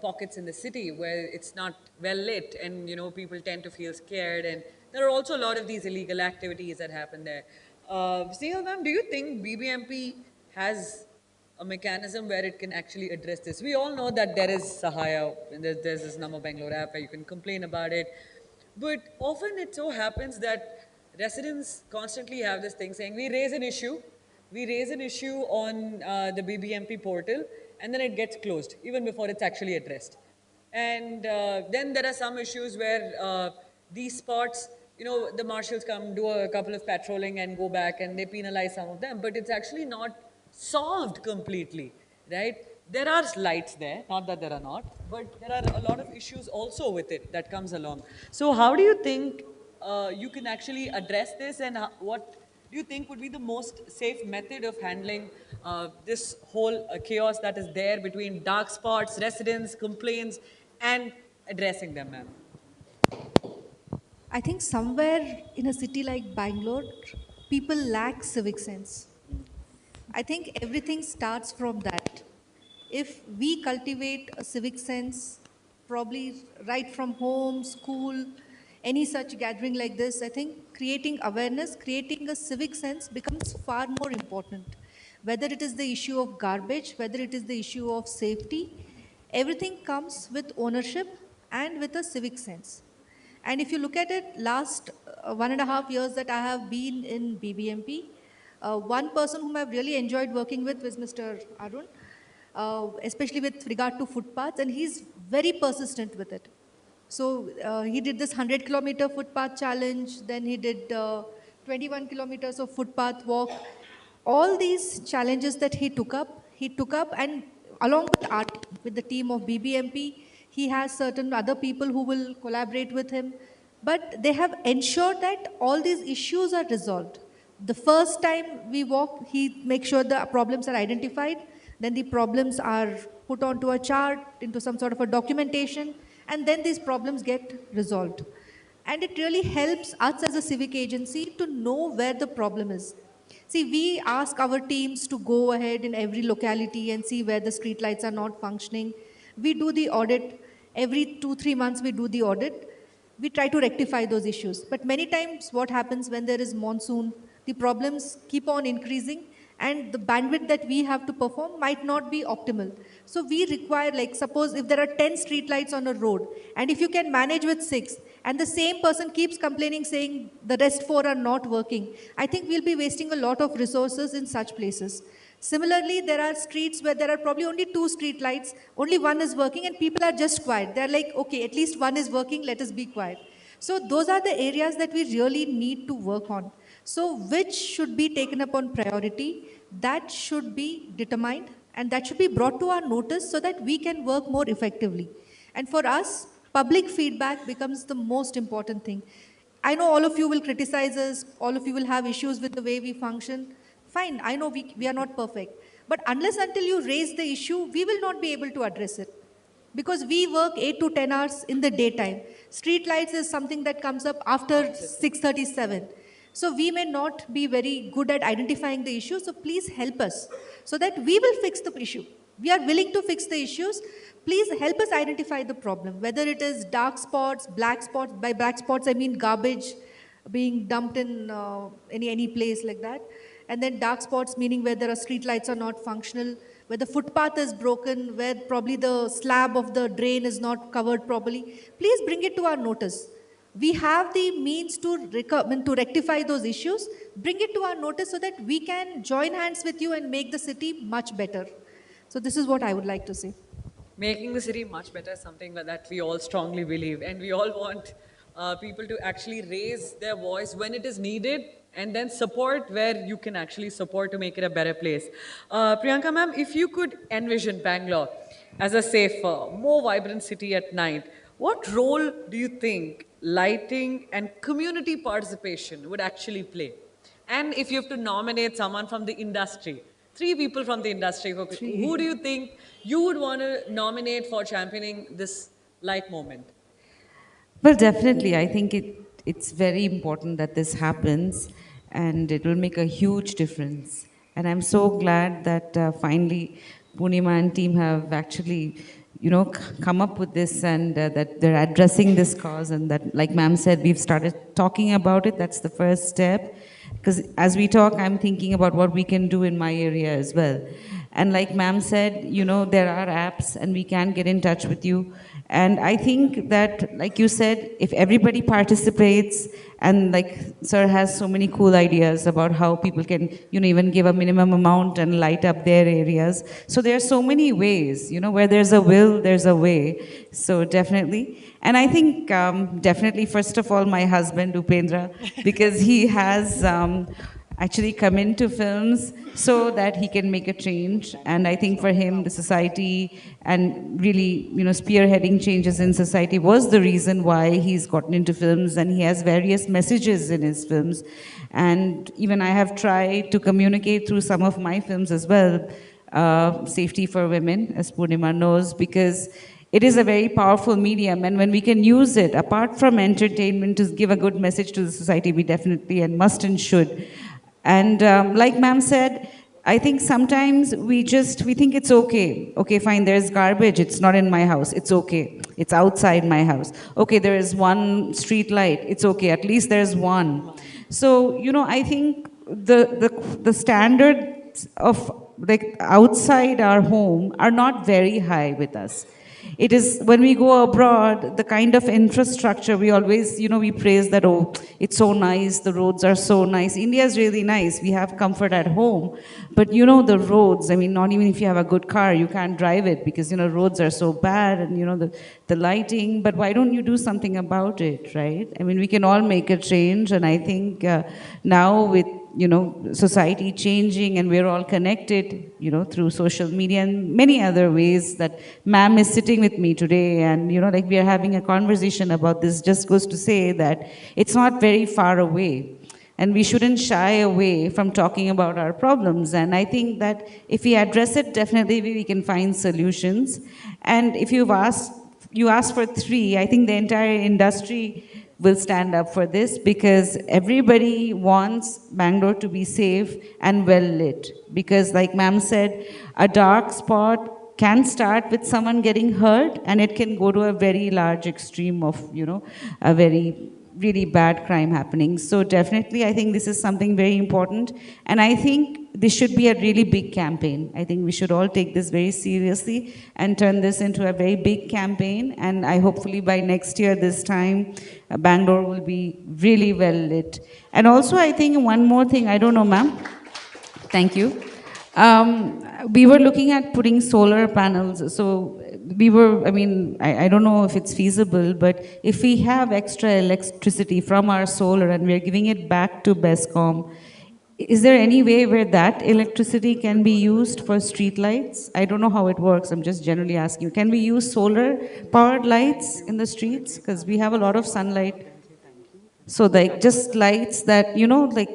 pockets in the city where it's not well lit, and people tend to feel scared, and there are also a lot of these illegal activities that happen there. Snehal ma'am, do you think BBMP has a mechanism where it can actually address this? We all know that there is Sahaya, and there's this Nama Bangalore app where you can complain about it. But often it so happens that residents constantly have this thing saying, we raise an issue on the BBMP portal, and then it gets closed, even before it's actually addressed. And then there are some issues where these spots, the marshals come, do a couple of patrolling and go back and they penalize some of them, but it's actually not solved completely, right? There are lights there, not that there are not, but there are a lot of issues also with it that comes along. So how do you think you can actually address this, and what do you think would be the most safe method of handling this whole chaos that is there between dark spots, residents, complaints, and addressing them, ma'am? I think somewhere in a city like Bangalore, people lack civic sense. I think everything starts from that. If we cultivate a civic sense, probably right from home, school, any such gathering like this, I think creating awareness, creating a civic sense becomes far more important. Whether it is the issue of garbage, whether it is the issue of safety, everything comes with ownership and with a civic sense. And if you look at it, last 1.5 years that I have been in BBMP, one person whom I've really enjoyed working with was Mr. Arun, especially with regard to footpaths, and he's very persistent with it. So he did this 100-kilometer footpath challenge, then he did 21 kilometers of footpath walk. All these challenges that he took up, and along with with the team of BBMP, he has certain other people who will collaborate with him. But they have ensured that all these issues are resolved. The first time we walk, he makes sure the problems are identified, then the problems are put onto a chart, into some sort of a documentation, and then these problems get resolved. And it really helps us as a civic agency to know where the problem is. See, we ask our teams to go ahead in every locality and see where the street lights are not functioning. We do the audit. Every 2-3 months we do the audit. We try to rectify those issues. But many times what happens when there is monsoon, the problems keep on increasing and the bandwidth that we have to perform might not be optimal. So we require, like suppose if there are 10 street lights on a road, and if you can manage with 6, and the same person keeps complaining saying the rest 4 are not working, I think we'll be wasting a lot of resources in such places. Similarly, there are streets where there are probably only 2 street lights, only one is working and people are just quiet. They're like, okay, at least one is working, let us be quiet. So those are the areas that we really need to work on. So which should be taken up on priority, that should be determined and that should be brought to our notice so that we can work more effectively. And for us, public feedback becomes the most important thing. I know all of you will criticize us, all of you will have issues with the way we function. Fine, I know we are not perfect. But unless until you raise the issue, we will not be able to address it. Because we work 8 to 10 hours in the daytime. Street lights is something that comes up after 6:37. So we may not be very good at identifying the issue. So please help us so that we will fix the issue. We are willing to fix the issues. Please help us identify the problem, whether it is dark spots, black spots. By black spots, I mean garbage being dumped in any place like that. And then dark spots meaning where there are street lights are not functional, where the footpath is broken, where probably the slab of the drain is not covered properly. Please bring it to our notice. We have the means to rectify those issues. Bring it to our notice so that we can join hands with you and make the city much better. So this is what I would like to say. Making the city much better is something that we all strongly believe, and we all want people to actually raise their voice when it is needed and then support where you can actually support to make it a better place. Priyanka ma'am, if you could envision Bangalore as a safer, more vibrant city at night, what role do you think lighting and community participation would actually play? And if you have to nominate someone from the industry, 3 people from the industry, who do you think you would want to nominate for championing this light moment? Well, definitely. I think it's very important that this happens and it will make a huge difference. And I'm so glad that finally Poonima and team have actually, come up with this and that they're addressing this cause and that, like ma'am said, we've started talking about it. That's the first step. Because as we talk, I'm thinking about what we can do in my area as well. And like ma'am said, there are apps and we can get in touch with you And I think that, like you said, if everybody participates, and like Sir has so many cool ideas about how people can, even give a minimum amount and light up their areas. So there are so many ways, where there's a will, there's a way. So definitely. And I think definitely, first of all, my husband, Upendra, because he has actually come into films so that he can make a change. And I think for him, the society and really, spearheading changes in society was the reason why he's gotten into films, and he has various messages in his films. And even I have tried to communicate through some of my films as well, safety for women, as Purnima knows, because it is a very powerful medium, and when we can use it, apart from entertainment, to give a good message to the society, we definitely and must and should. And like ma'am said, I think sometimes we think it's okay. Okay, fine, there's garbage, it's not in my house, it's okay. It's outside my house. Okay, there is one street light, it's okay, at least there's one. So, I think the standards of like outside our home are not very high with us. It is when we go abroad, the kind of infrastructure we always, we praise that, oh, it's so nice, the roads are so nice. India is really nice, we have comfort at home. But the roads, I mean, not even if you have a good car, you can't drive it because, roads are so bad, and, the lighting. But why don't you do something about it, right? I mean, we can all make a change, and I think now with society changing, and we're all connected, through social media and many other ways, that ma'am is sitting with me today, and, like we are having a conversation about this, just goes to say that it's not very far away. And we shouldn't shy away from talking about our problems. And I think that if we address it, definitely we can find solutions. And if you asked for three, I think the entire industry will stand up for this, because everybody wants Bangalore to be safe and well lit. Because like ma'am said, a dark spot can start with someone getting hurt, and it can go to a very large extreme of, a very really bad crime happening. So definitely, I think this is something very important. And I think this should be a really big campaign. I think we should all take this very seriously and turn this into a very big campaign. And I hopefully by next year, this time, Bangalore will be really well lit. And also, I think one more thing, I don't know, ma'am. Thank you. We were looking at putting solar panels. So I don't know if it's feasible, but if we have extra electricity from our solar and we're giving it back to BESCOM, is there any way where that electricity can be used for street lights? I don't know how it works. I'm just generally asking. Can we use solar powered lights in the streets? Because we have a lot of sunlight. So like just lights that, like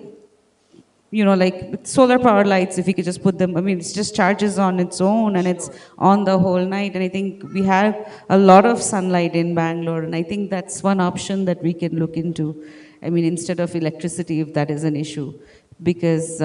solar power lights, if we could just put them, it just charges on its own, and it's on the whole night. And I think we have a lot of sunlight in Bangalore, and I think that's one option that we can look into. Instead of electricity, if that is an issue. Because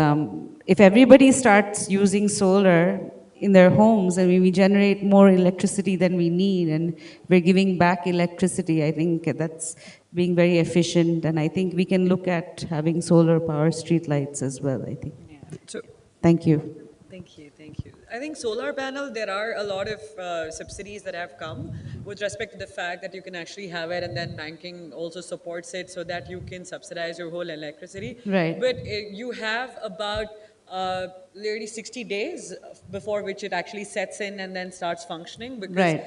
if everybody starts using solar in their homes, we generate more electricity than we need, and we're giving back electricity. I think that's being very efficient, and I think we can look at having solar power streetlights as well, I think. Yeah. So, thank you. thank you, thank you. I think solar panel, there are a lot of subsidies that have come with respect to the fact that you can actually have it, and then banking also supports it so that you can subsidize your whole electricity. Right. But you have about nearly 60 days before which it actually sets in and then starts functioning, because Right.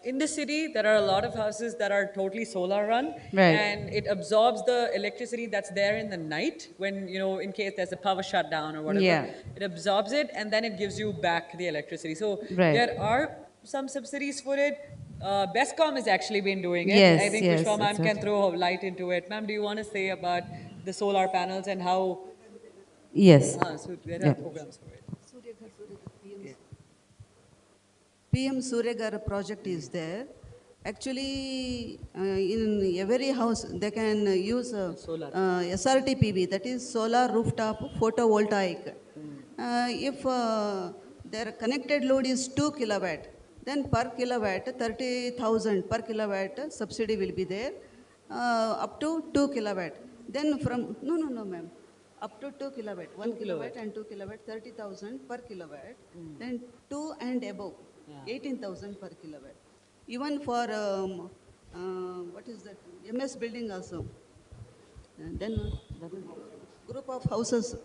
In the city there are a lot of houses that are totally solar run, Right. and it absorbs the electricity that's there in the night when, in case there's a power shutdown or whatever. Yeah. It absorbs it and then it gives you back the electricity. So Right. there are some subsidies for it. BESCOM has actually been doing it. Yes, I think yes, Pushpa ma'am can exactly. throw light into it. Ma'am, do you want to say about the solar panels and how Yes. so there Yeah. are programs for it? PM Suryagar project is there. Actually, in every house, they can use SRT PV, that is solar rooftop photovoltaic. If their connected load is 2 kilowatt, then per kilowatt, 30,000 per kilowatt subsidy will be there, up to 2 kilowatt. Then from, no, ma'am. Up to 2 kilowatt, 1 kilowatt and 2 kilowatt, 30,000 per kilowatt. Then 2 and above, 18,000 per kilowatt. Even for, what is that, MS building also. And then group of houses,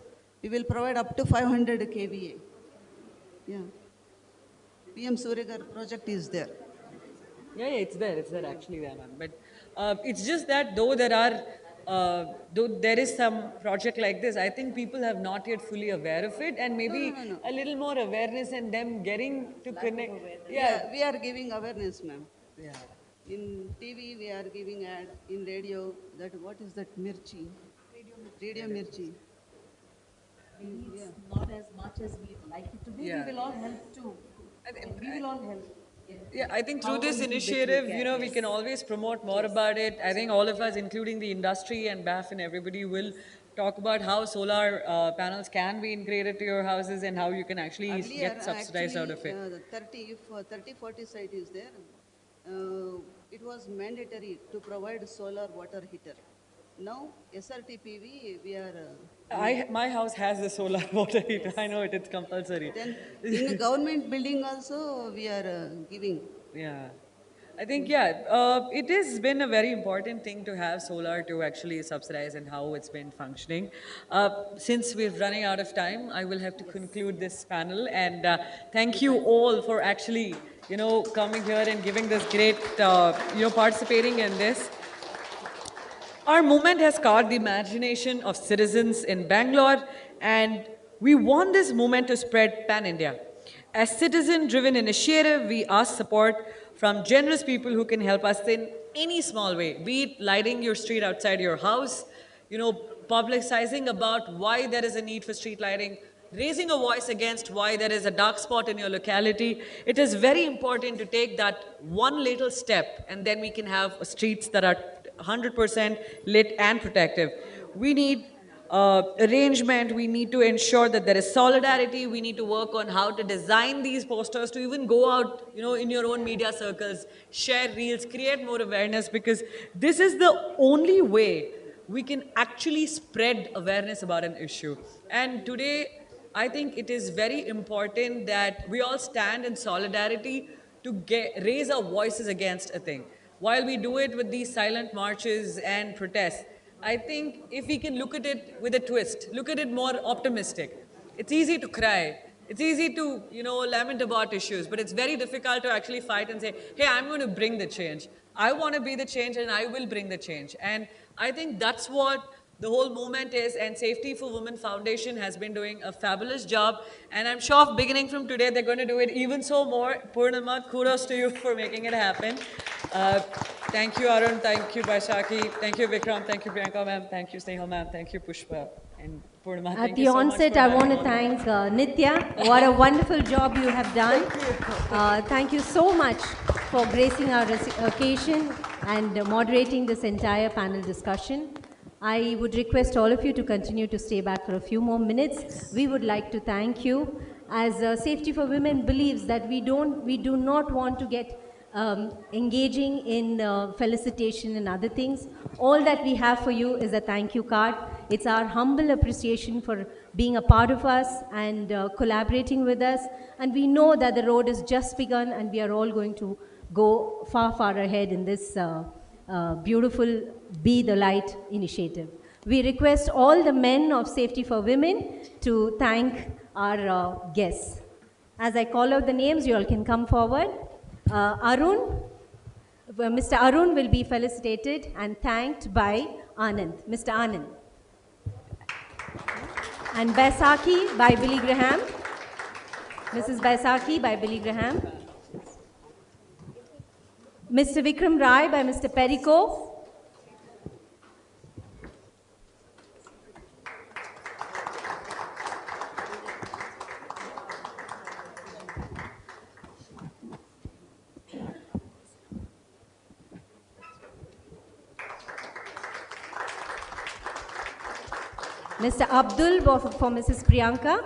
we will provide up to 500 kVA. Yeah. PM Suryagar project is there. Yeah, it's there actually there, ma'am. But it's just that though there is some project like this, I think people have not yet fully aware of it, and maybe No. a little more awareness and them getting to connect. Yeah, we are giving awareness, ma'am. Yeah. In TV, we are giving ad. In radio, that what is that mirchi? Radio mirchi. Maybe Yeah. it's not as much as we'd like it to be. Yeah. We will all help too. We will all help. Yeah, I think through However this little bit we initiative, can, we yes. can always promote more about it. I think all of us, including the industry and BAF and everybody, will talk about how solar panels can be integrated to your houses and how you can actually Earlier, get subsidized out of it. the 30, if 30-40 site is there, it was mandatory to provide solar water heater. Now, SRTPV, we are... My house has the solar water heater. I know it, it's compulsory. Then in the government building also, we are giving. Yeah. I think, it has been a very important thing to have solar to actually subsidize and how it's been functioning. Since we're running out of time, I will have to conclude this panel, and thank you all for actually, coming here and giving this great, participating in this. Our movement has caught the imagination of citizens in Bangalore, and we want this movement to spread pan-India. As citizen-driven initiative, we ask support from generous people who can help us in any small way, be it lighting your street outside your house, publicizing about why there is a need for street lighting, raising a voice against why there is a dark spot in your locality. It is very important to take that one little step, and then we can have streets that are 100% lit and protective. We need arrangement, we need to ensure that there is solidarity, we need to work on how to design these posters to even go out, in your own media circles, share reels, create more awareness, because this is the only way we can actually spread awareness about an issue. And today, I think it is very important that we all stand in solidarity to raise our voices against a thing. While we do it with these silent marches and protests, I think if we can look at it with a twist, look at it more optimistic. It's easy to cry. It's easy to, lament about issues, but it's very difficult to actually fight and say, hey, I'm going to bring the change. I want to be the change and I will bring the change. And I think that's what the whole movement is, and Safety for Women Foundation has been doing a fabulous job, and I'm sure beginning from today they're going to do it even so more. Purnima, kudos to you for making it happen. Thank you, Arun, thank you, Baishakhi, thank you, Vikram, thank you, Priyanka ma'am, thank you, Snehal ma'am, thank you, Pushpa, and Purnima, At the onset, I want to thank Nitya. What a wonderful job you have done. Thank you so much for gracing our occasion and moderating this entire panel discussion. I would request all of you to continue to stay back for a few more minutes. We would like to thank you, as Safety for Women believes that we do not want to get engaging in felicitation and other things. All that we have for you is a thank you card. It's our humble appreciation for being a part of us and collaborating with us. And we know that the road has just begun, and we are all going to go far, far ahead in this beautiful Be the Light initiative. We request all the men of Safety for Women to thank our guests. As I call out the names, you all can come forward. Arun, Mr. Arun will be felicitated and thanked by Anand, Mr. Anand. And Baisakhi by Billy Graham. Mrs. Baisakhi by Billy Graham. Mr. Vikram Rai by Mr. Perico. Mr. Abdul for Mrs. Priyanka.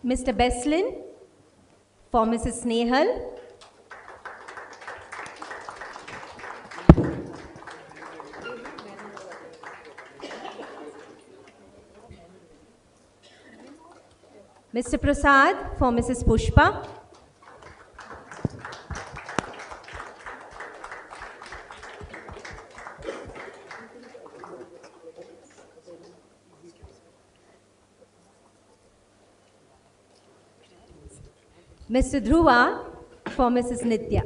Mr. Beslin for Mrs. Snehal. Mr. Prasad for Mrs. Pushpa. Mr. Dhruva for Mrs. Nitya.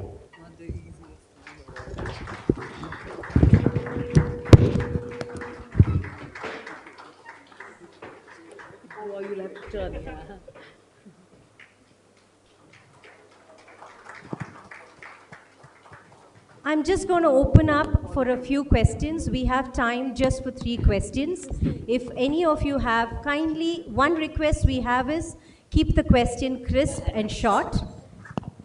Oh, you'll have to turn. I'm just going to open up for a few questions. We have time just for 3 questions. If any of you have, kindly, one request we have is keep the question crisp and short.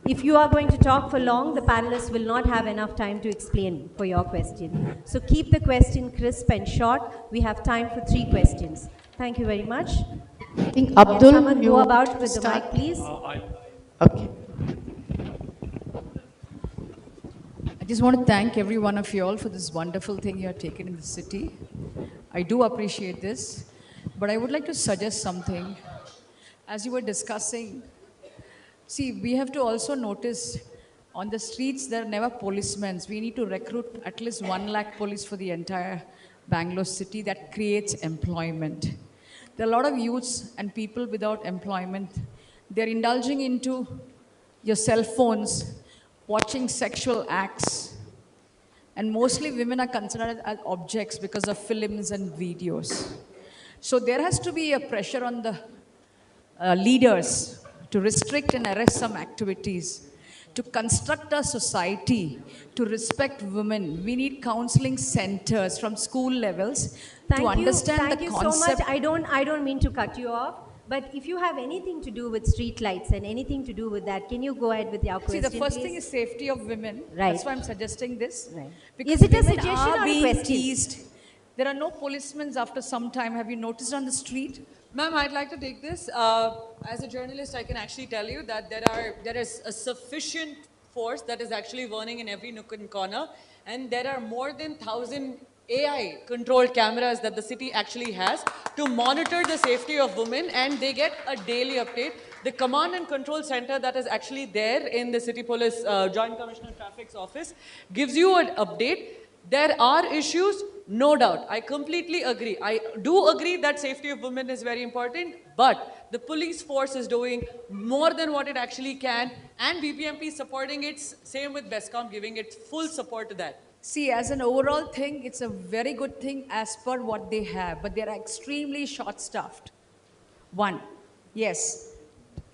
If you are going to talk for long, the panelists will not have enough time to explain for your question. So keep the question crisp and short. We have time for 3 questions. Thank you very much. I think Can Abdul, someone you go want about to with the start? mic, please? Okay. I just want to thank every one of you all for this wonderful thing you have taken in the city. I do appreciate this, but I would like to suggest something. As you were discussing, see, we have to also notice on the streets there are never policemen. We need to recruit at least 1 lakh police for the entire Bangalore city. That creates employment. There are a lot of youths and people without employment. They're indulging into your cell phones, watching sexual acts. And mostly women are considered as objects because of films and videos. So there has to be a pressure on the leaders to restrict and arrest some activities, to construct a society, to respect women. We need counseling centers from school levels to understand the concept. Thank you so much. I don't mean to cut you off, but if you have anything to do with street lights and anything to do with that, can you go ahead with your question, See, the first please? thing is safety of women. Right. That's why I'm suggesting this. Right. Because Is it a women suggestion are or a being question? teased. There are no policemen after some time. Have you noticed on the street? Ma'am, I'd like to take this. As a journalist, I can actually tell you that there is a sufficient force that is actually warning in every nook and corner, and there are more than 1,000 AI-controlled cameras that the city actually has to monitor the safety of women, and they get a daily update. The command and control center that is actually there in the City Police Joint Commissioner Traffic's office gives you an update. There are issues, no doubt. I completely agree. I do agree that safety of women is very important, but the police force is doing more than what it actually can, and BBMP is supporting it, same with BESCOM, giving it full support to that. See, as an overall thing, it's a very good thing as per what they have, but they are extremely short-staffed. One, yes,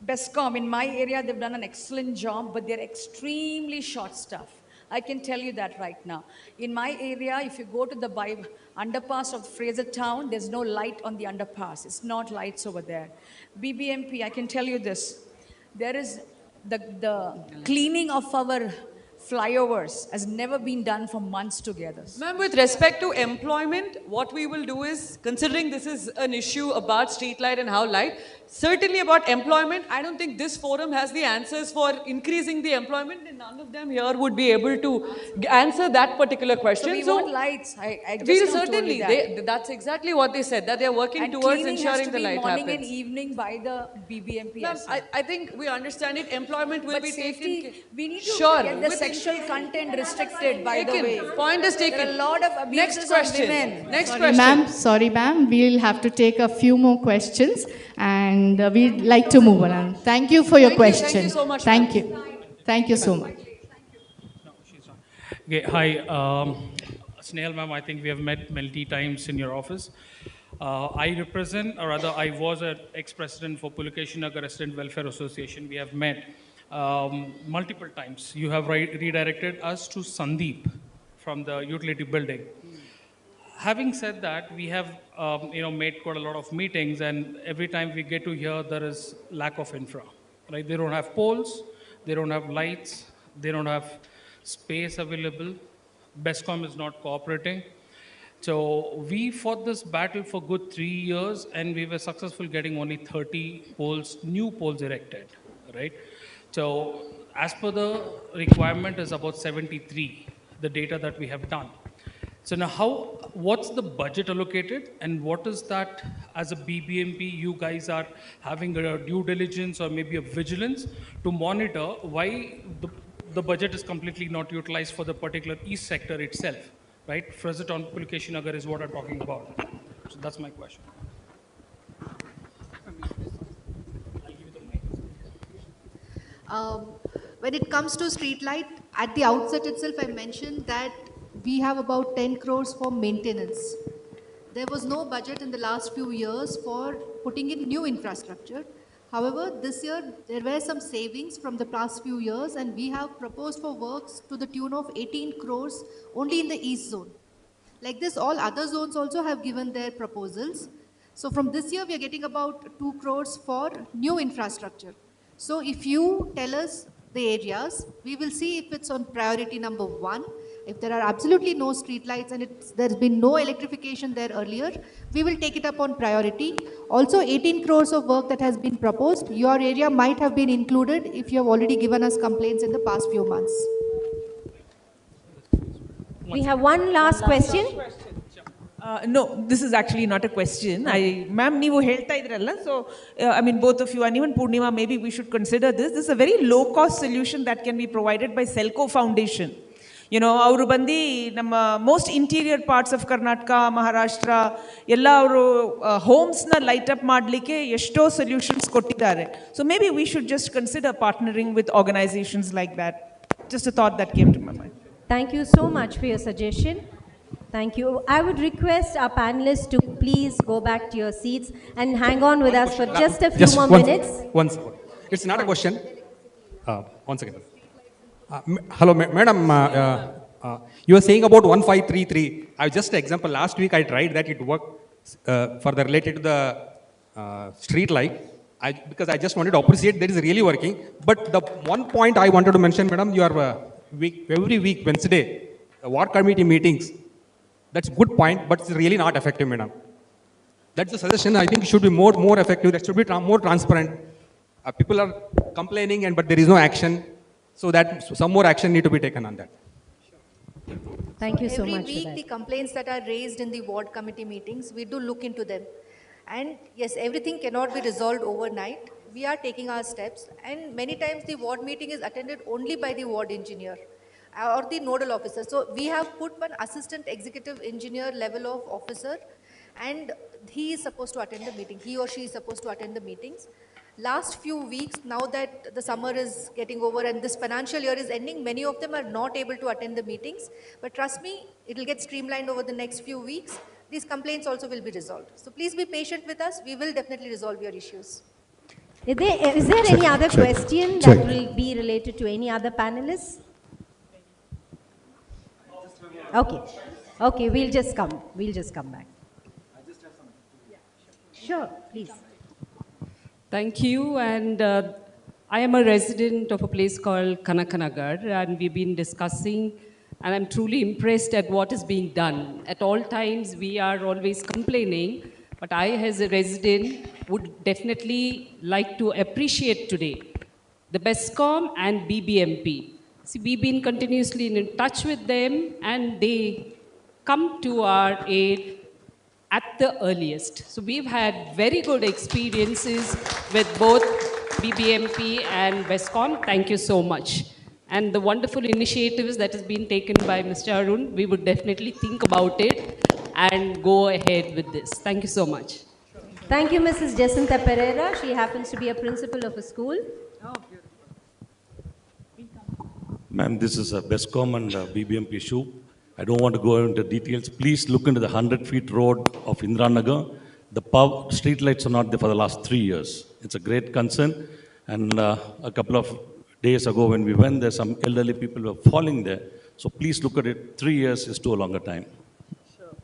BESCOM, in my area, they've done an excellent job, but they're extremely short-staffed. I can tell you that right now. In my area, if you go to the underpass of Fraser Town, there's no light on the underpass. It's not lights over there. BBMP, I can tell you this. There is the cleaning of our flyovers has never been done for months together. Ma'am, with respect to employment, what we will do is, considering this is an issue about street light and how light, certainly about employment, I don't think this forum has the answers for increasing the employment, and none of them here would be able to answer that particular question. So we want lights. I just we'll now told you certainly, that. that's exactly what they said, that they're working And towards cleaning ensuring has to the be light morning happens. and evening by the BBMP. Ma'am, I think we understand it. Employment will But be safety, taken. we need to Sure. get the With sexual content restricted, by the Taken. way. Point is taken. There are a lot of abuses Next question. on women. Next Sorry, question. ma'am. Sorry, ma'am. We'll have to take a few more questions, and we'd like to move on. Thank you for your question. Thank you so much. Thank you. Thank you so much. Okay, hi. Snail ma'am, I think we have met many times in your office. I represent, or rather I was an ex-president for Pulikeshi Nagar Resident Welfare Association. We have met multiple times. You have redirected us to Sandeep from the utility building. Having said that, we have made quite a lot of meetings, and every time we get to hear there is lack of infra. Right? They don't have poles, they don't have lights, they don't have space available. BESCOM is not cooperating. So we fought this battle for good 3 years, and we were successful getting only 30 poles, new poles erected, right? So as per the requirement is about 73, the data that we have done. So now what's the budget allocated, and what is that as a BBMP you guys are having a due diligence or maybe a vigilance to monitor why the budget is completely not utilized for the particular east sector itself, right? Frazit on Pulkeshi Nagar is what I'm talking about. So that's my question. Um, when it comes to street light, at the outset itself, I mentioned that we have about 10 crores for maintenance. There was no budget in the last few years for putting in new infrastructure. However, this year there were some savings from the past few years, and we have proposed for works to the tune of 18 crores only in the east zone. Like this, all other zones also have given their proposals. So from this year, we are getting about 2 crores for new infrastructure. So if you tell us the areas, we will see if it's on priority number 1. If there are absolutely no street lights and there's been no electrification there earlier, we will take it up on priority. Also, 18 crores of work that has been proposed, your area might have been included if you have already given us complaints in the past few months. We have one last question. No, this is actually not a question. Ma'am, ನೀವು ಹೇಳ್ತಾ ಇದ್ರಲ್ಲ, so I mean both of you and even Purnima, maybe we should consider this. This is a very low-cost solution that can be provided by Selco Foundation. You know, ಅವರು ಬಂದು ನಮ್ಮ most interior parts of Karnataka, Maharashtra, ಎಲ್ಲ ಅವರು homes-ನ light up ಮಾಡಲಿಕ್ಕೆ ಎಷ್ಟೋ solutions ಕೊಟ್ಟಿದ್ದಾರೆ. So maybe we should just consider partnering with organizations like that. Just a thought that came to my mind. Thank you so much for your suggestion. Thank you. I would request our panelists to please go back to your seats and hang on with us for just a few more minutes. It's not a question. One second. Hello, madam. You were saying about 1533. I just an example. Last week I tried that. It worked for the related to the street light. Because I just wanted to appreciate that is really working. But the one point I wanted to mention, madam, you are every week Wednesday ward committee meetings. That's a good point, but it's really not effective, madam. That's the suggestion. I think it should be more effective. That should be more transparent. People are complaining, but there is no action. So that some more action need to be taken on that. Thank you so much. Every week, the complaints that are raised in the ward committee meetings, we do look into them. And yes, everything cannot be resolved overnight. We are taking our steps. And many times the ward meeting is attended only by the ward engineer or the nodal officer. So we have put one assistant executive engineer level of officer, and he is supposed to attend the meeting. He or she is supposed to attend the meetings. Last few weeks, now that the summer is getting over and this financial year is ending, many of them are not able to attend the meetings. But trust me, it will get streamlined over the next few weeks. These complaints also will be resolved. So please be patient with us. We will definitely resolve your issues. Is there any other question that will be related to any other panelists? Okay. Okay, we'll just come back. Sure, please. Thank you. And I am a resident of a place called Kanakanagar, and we've been discussing, and I'm truly impressed at what is being done. At all times, we are always complaining, but I, as a resident, would definitely like to appreciate today the BESCOM and BBMP. See, we've been continuously in touch with them, and they come to our aid at the earliest. So we've had very good experiences with both BBMP and BESCOM. Thank you so much. And the wonderful initiatives that has been taken by Mr. Arun, we would definitely think about it and go ahead with this. Thank you so much. Thank you, Mrs. Jacinta Pereira. She happens to be a principal of a school. Ma'am, this is a BESCOM and BBMP issue. I don't want to go into details. Please look into the 100-feet road of Indranagar. The street lights are not there for the last 3 years. It's a great concern. And a couple of days ago when we went there, some elderly people were falling there. So please look at it. 3 years is too long a time. Sure.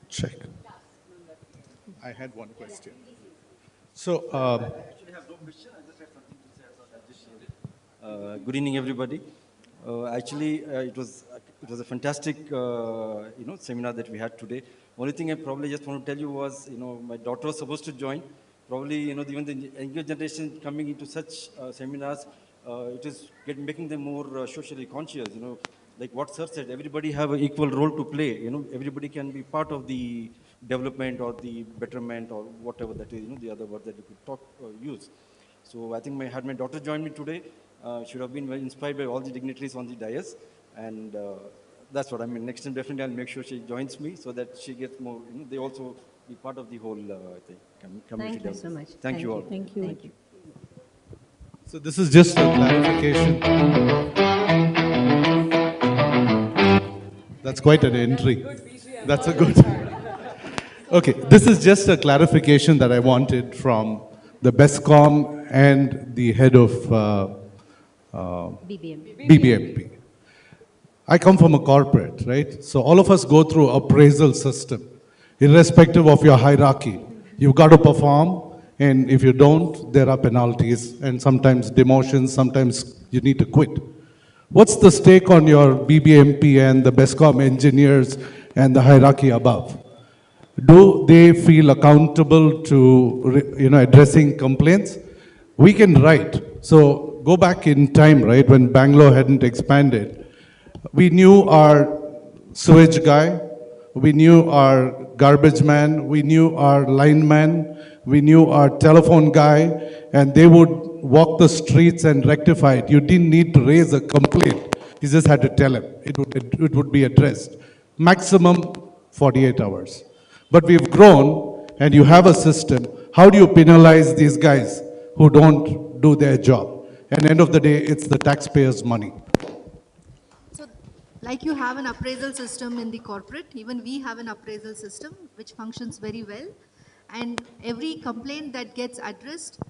Check. I had one question. So, good evening, everybody. Actually, it was a fantastic, seminar that we had today. Only thing I probably just want to tell you was, my daughter was supposed to join. Probably, even the younger generation coming into such seminars it is making them more socially conscious. Like what sir said, everybody have an equal role to play. Everybody can be part of the development or the betterment or whatever that is. The other word that you could talk use. So I think had my daughter joined me today, she would have been very inspired by all the dignitaries on the dais, and that's what I mean. Next time, definitely, I'll make sure she joins me so that she gets more. They also be part of the whole, I think, community. Thank you so much. Thank you all. Thank you. Thank you. So this is just a clarification. That's quite an entry. That's a good. Okay, this is just a clarification that I wanted from the BESCOM and the head of BBMP. I come from a corporate, right? So all of us go through appraisal system, irrespective of your hierarchy. You've got to perform, and if you don't, there are penalties, and sometimes demotions, sometimes you need to quit. What's the stake on your BBMP and the BESCOM engineers and the hierarchy above? Do they feel accountable to addressing complaints? We can write. So go back in time, right, when Bangalore hadn't expanded. We knew our sewage guy, we knew our garbage man, we knew our lineman, we knew our telephone guy, and they would walk the streets and rectify it. You didn't need to raise a complaint. You just had to tell him. It would be addressed. Maximum 48 hours. But we've grown, and you have a system. How do you penalize these guys who don't do their job? And end of the day, it's the taxpayers' money. Like you have an appraisal system in the corporate, even we have an appraisal system which functions very well. And every complaint that gets addressed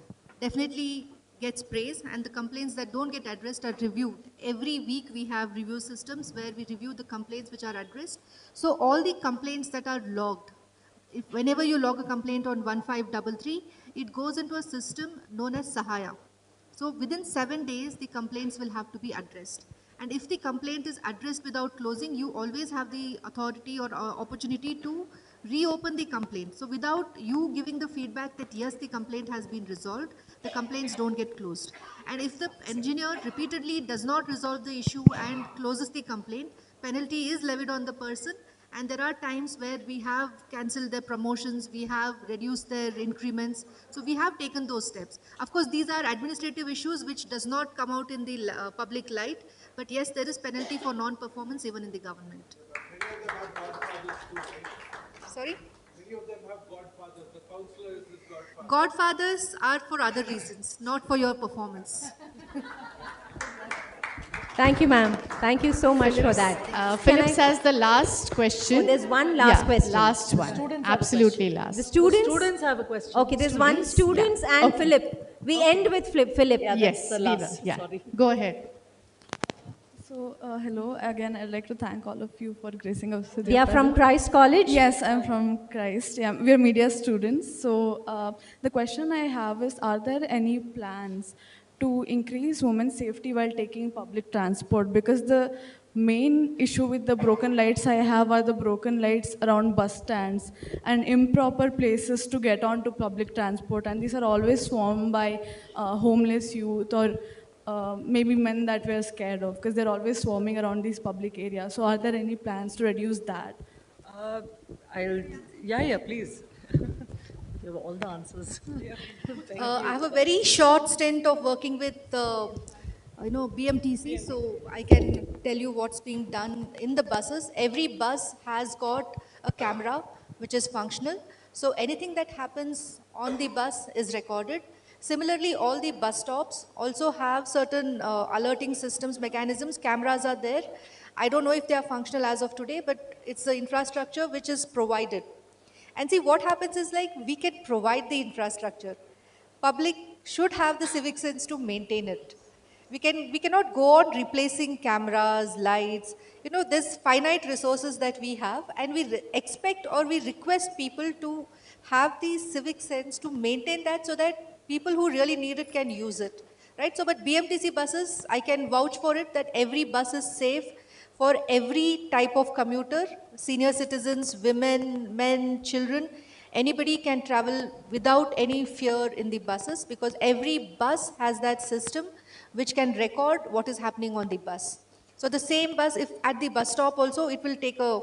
definitely gets praised, and the complaints that don't get addressed are reviewed. Every week we have review systems where we review the complaints which are addressed. So all the complaints that are logged, whenever you log a complaint on 1533, it goes into a system known as Sahaya. So within 7 days, the complaints will have to be addressed. And if the complaint is addressed without closing, you always have the authority or opportunity to reopen the complaint. So without you giving the feedback that yes, the complaint has been resolved, the complaints don't get closed. And if the engineer repeatedly does not resolve the issue and closes the complaint, penalty is levied on the person. And there are times where we have cancelled their promotions, we have reduced their increments. So we have taken those steps. Of course, these are administrative issues which does not come out in the public light. But yes, there is penalty for non-performance even in the government. Sorry? Many of them have godfathers. The counselor is his godfather. Godfathers are for other reasons, not for your performance. Thank you, ma'am. Thank you so much for that. Phillips has the last question. Oh, there's one last question. Last one. Absolutely last. The students? Students have a question. Okay, there's one students and Okay. Philip. We end with Philip. Yes, Go ahead. So, hello again. I'd like to thank all of you for gracing us with We are from Christ College? Yes, I'm from Christ. Yeah, we're media students. So, the question I have is, are there any plans to increase women's safety while taking public transport? Because the main issue with the broken lights I have are the broken lights around bus stands and improper places to get onto public transport. And these are always swarmed by homeless youth or maybe men that we're scared of, because they're always swarming around these public areas. So are there any plans to reduce that? Yeah, please. You have all the answers. I have a very short stint of working with BMTC, so I can tell you what's being done in the buses. Every bus has got a camera which is functional. So anything that happens on the bus is recorded. Similarly, all the bus stops also have certain alerting systems, mechanisms. Cameras are there. I don't know if they are functional as of today, but it's the infrastructure which is provided. And see, what happens is like we can provide the infrastructure. Public should have the civic sense to maintain it. We cannot go on replacing cameras, lights. There's finite resources that we have, and we expect or we request people to have the civic sense to maintain that so that people who really need it can use it. Right? So, but BMTC buses, I can vouch for it that every bus is safe for every type of commuter, senior citizens, women, men, children. Anybody can travel without any fear in the buses because every bus has that system which can record what is happening on the bus. So the same bus, if at the bus stop also, it will take a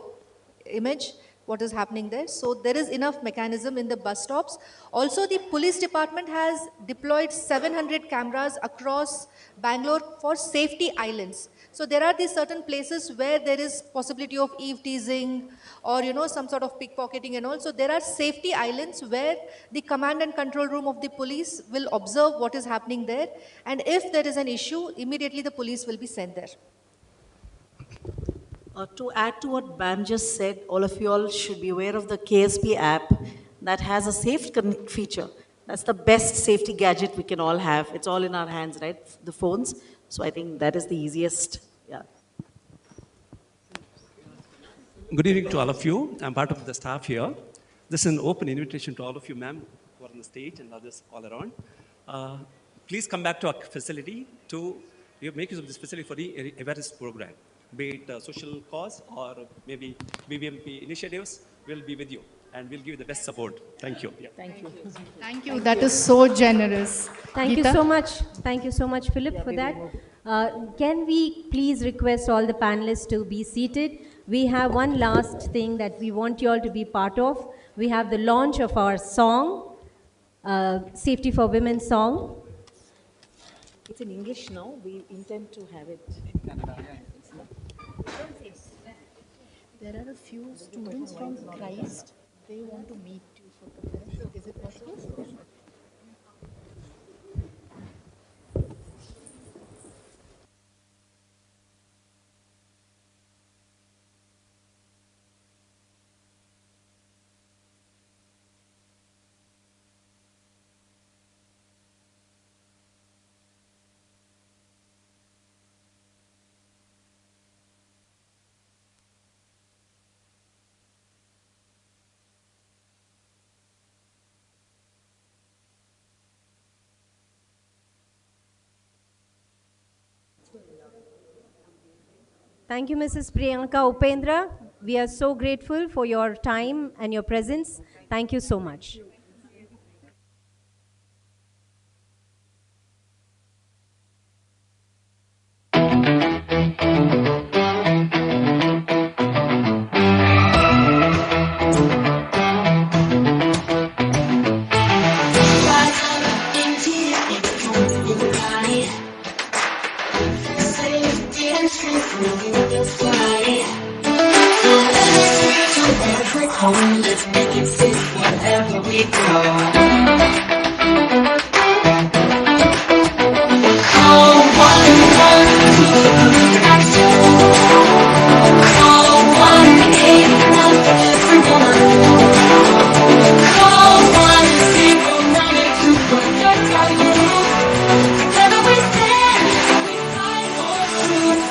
image what is happening there. So there is enough mechanism in the bus stops. Also, the police department has deployed 700 cameras across Bangalore for safety islands. So there are these certain places where there is possibility of eve teasing or some sort of pickpocketing and all. So there are safety islands where the command and control room of the police will observe what is happening there, and if there is an issue, immediately the police will be sent there. To add to what Bam just said, all of you all should be aware of the KSP app that has a safe connect feature. That's the best safety gadget we can all have. It's all in our hands, right? The phones. So I think that is the easiest. Yeah. Good evening to all of you. I'm part of the staff here. This is an open invitation to all of you, ma'am, who are on the stage and others all around. Please come back to our facility to make use of this facility for the awareness program. Be it social cause or maybe BBMP initiatives, we'll be with you and we'll give you the best support. Thank you. Yeah. Thank you. Thank you. That is so generous. Thank Geeta? you so much. Thank you so much, Philip, for that. Can we please request all the panelists to be seated? We have one last thing that we want you all to be part of. We have the launch of our song, Safety for Women song. It's in English now. We intend to have it in Kannada. There are a few students from Christ. They want to meet you for the press. Is it possible? Thank you, Mrs. Priyanka Upendra. We are so grateful for your time and your presence. Thank you so much. Let's make it fit wherever we go. Call 112 action. Call 1-800 Call 1-092 protect our youth. Together we stand, we fight for truth.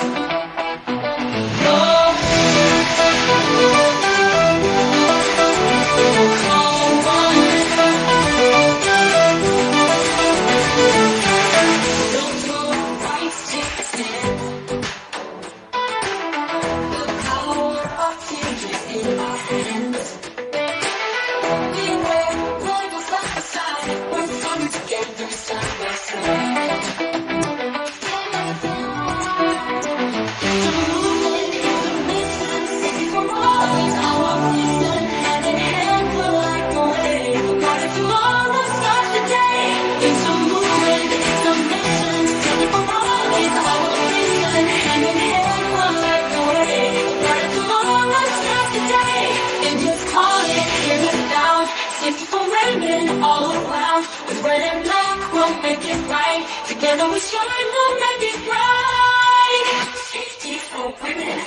All around, with red and black, we'll make it right. Together we shine, we'll make it bright. Safety for women,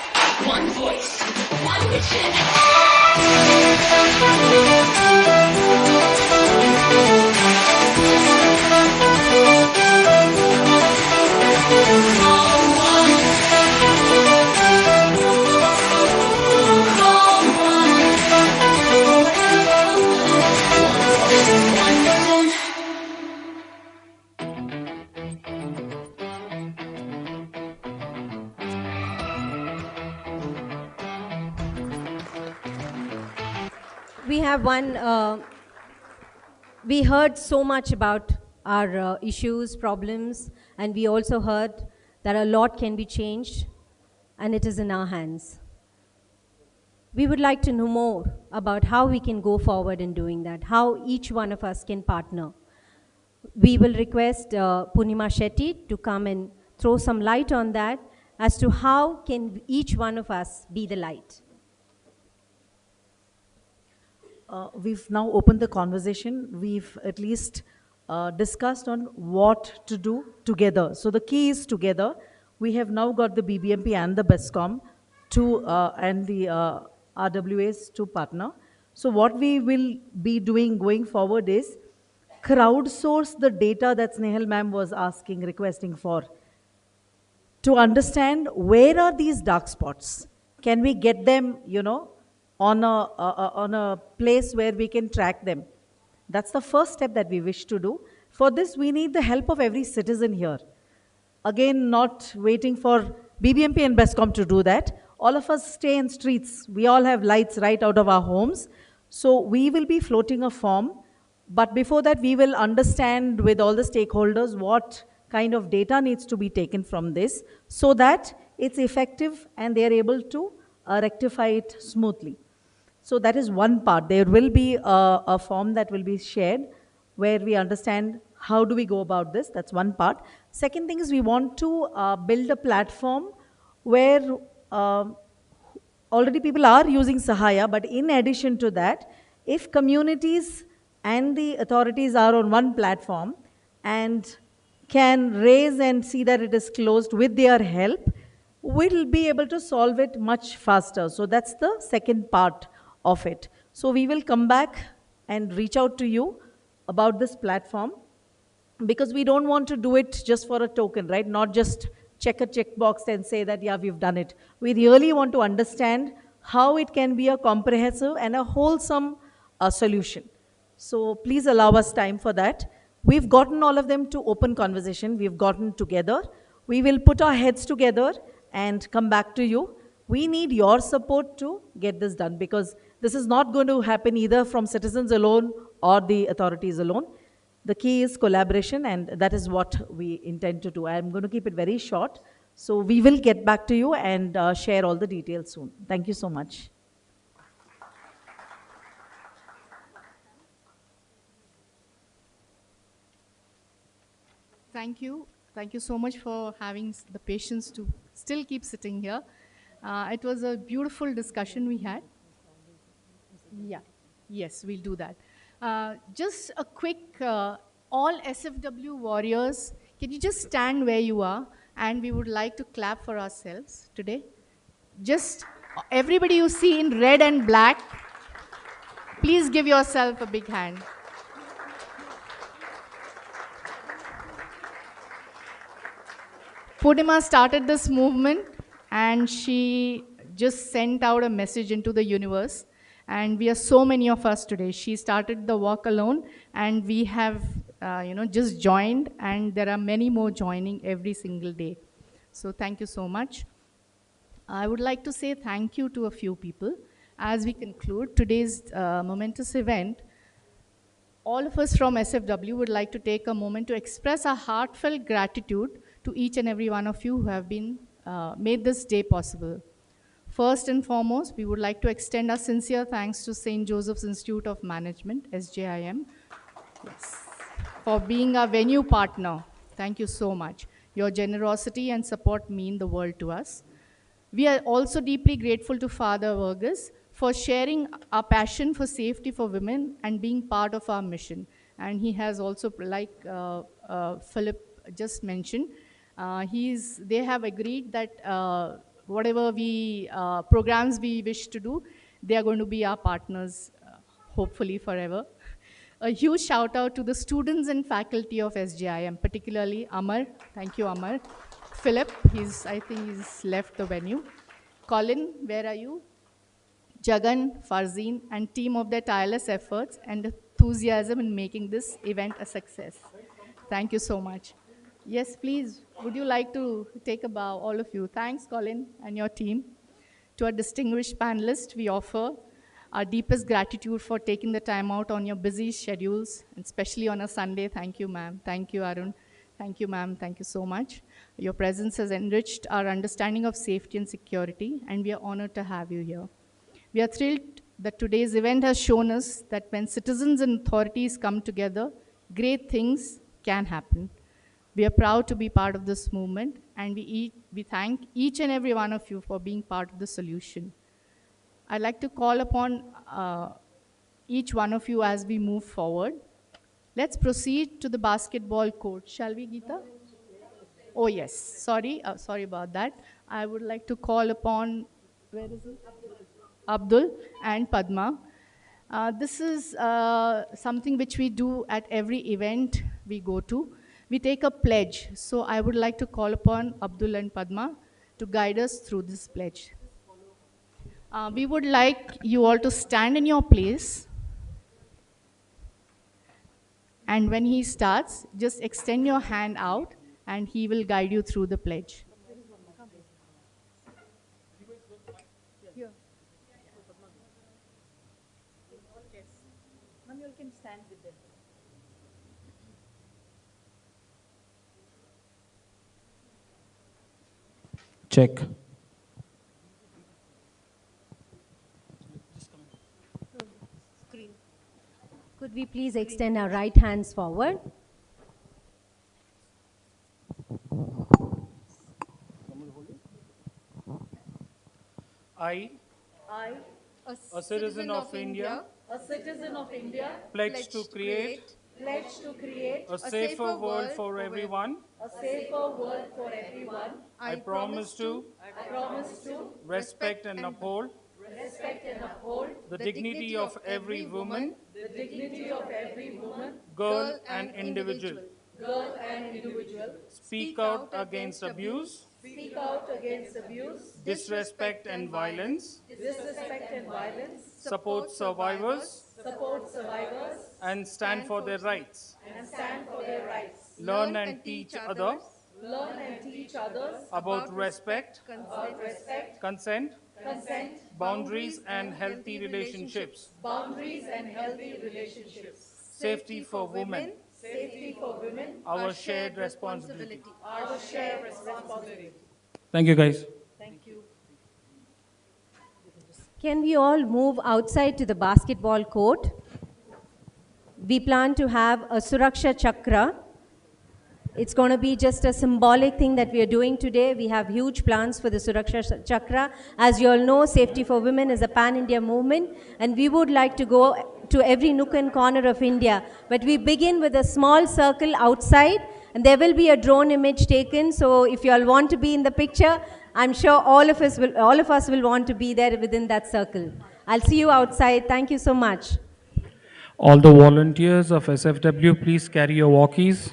one voice, one mission. We have one, we heard so much about our issues, problems, And we also heard that a lot can be changed, and it is in our hands. We would like to know more about how we can go forward in doing that, how each one of us can partner. We will request Purnima Shetty to come and throw some light on that as to how can each one of us be the light. We've now opened the conversation. We've at least discussed on what to do together. So the key is together. We have now got the BBMP and the BESCOM and the RWAs to partner. So what we will be doing going forward is crowdsource the data that Snehal ma'am was requesting for, to understand where are these dark spots. Can we get them, on a place where we can track them? That's the first step that we wish to do. For this, we need the help of every citizen here. Again, not waiting for BBMP and BESCOM to do that. All of us stay in streets. We all have lights right out of our homes. So we will be floating a form. But before that, we will understand with all the stakeholders what kind of data needs to be taken from this so that it's effective and they are able to rectify it smoothly. So that is one part. There will be a form that will be shared where we understand how do we go about this. That's one part. Second thing is we want to build a platform where already people are using Sahaya, but in addition to that, if communities and the authorities are on one platform and can raise and see that it is closed with their help, we'll be able to solve it much faster. So that's the second part of it. So we will come back and reach out to you about this platform, because we don't want to do it just for a token, right? Not just check a checkbox and say that, yeah, we've done it. We really want to understand how it can be a comprehensive and a wholesome solution. So please allow us time for that. We've gotten all of them to open conversation. We've gotten together. We will put our heads together and come back to you. We need your support to get this done, because this is not going to happen either from citizens alone or the authorities alone. The key is collaboration, and that is what we intend to do. I'm going to keep it very short. So we will get back to you and share all the details soon. Thank you so much. Thank you. Thank you so much for having the patience to still keep sitting here. It was a beautiful discussion we had. Yeah, yes, we'll do that. Just a quick, all SFW warriors, can you just stand where you are? And we would like to clap for ourselves today. Just everybody you see in red and black, please give yourself a big hand. Purnima started this movement and she just sent out a message into the universe. And we are so many of us today. She started the walk alone and we have just joined, and there are many more joining every single day. So thank you so much. I would like to say thank you to a few people. As we conclude today's momentous event, all of us from SFW would like to take a moment to express our heartfelt gratitude to each and every one of you who have been made this day possible. First and foremost, we would like to extend our sincere thanks to St. Joseph's Institute of Management, SJIM, for being our venue partner. Thank you so much. Your generosity and support mean the world to us. We are also deeply grateful to Father Vargas for sharing our passion for safety for women and being part of our mission. And he has also, like Philip just mentioned, they have agreed that whatever programs we wish to do, they are going to be our partners, hopefully forever. A huge shout out to the students and faculty of SJIM, particularly Amar. Thank you, Amar. Philip, I think he's left the venue. Colin, where are you? Jagan, Farzeen, and team of their tireless efforts and enthusiasm in making this event a success. Thank you so much. Yes, please, would you like to take a bow, all of you? Thanks, Colin and your team. To our distinguished panelists, we offer our deepest gratitude for taking the time out on your busy schedules, and especially on a Sunday. Thank you, ma'am. Thank you, Arun. Thank you, ma'am. Thank you so much. Your presence has enriched our understanding of safety and security, and we are honored to have you here. We are thrilled that today's event has shown us that when citizens and authorities come together, great things can happen. We are proud to be part of this movement, and we thank each and every one of you for being part of the solution. I'd like to call upon each one of you as we move forward. Let's proceed to the basketball court. Shall we, Geeta? Oh, yes. Sorry about that. I would like to call upon, where is it? Abdul and Padma. This is something which we do at every event we go to. We take a pledge. So I would like to call upon Abdul and Padma to guide us through this pledge. We would like you all to stand in your place. And when he starts, just extend your hand out and he will guide you through the pledge. Check. Could we please extend our right hands forward? I, a citizen of India, pledge to create a safer world for everyone. I promise to respect and uphold the dignity of every woman, girl and individual. Speak out against abuse, disrespect and violence, support survivors, and stand for their rights. Learn and teach others about respect, consent, boundaries and healthy relationships. Safety for women. Our shared responsibility. Thank you, guys. Can we all move outside to the basketball court? We plan to have a Suraksha Chakra. It's going to be just a symbolic thing that we are doing today. We have huge plans for the Suraksha Chakra. As you all know, Safety for Women is a pan-India movement, and we would like to go to every nook and corner of India. But we begin with a small circle outside, and there will be a drone image taken. So if you all want to be in the picture, I'm sure all of us will want to be there within that circle. I'll see you outside. Thank you so much. All the volunteers of SFW, please carry your walkies.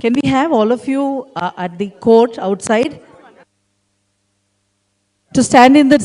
Can we have all of you at the court outside to stand in the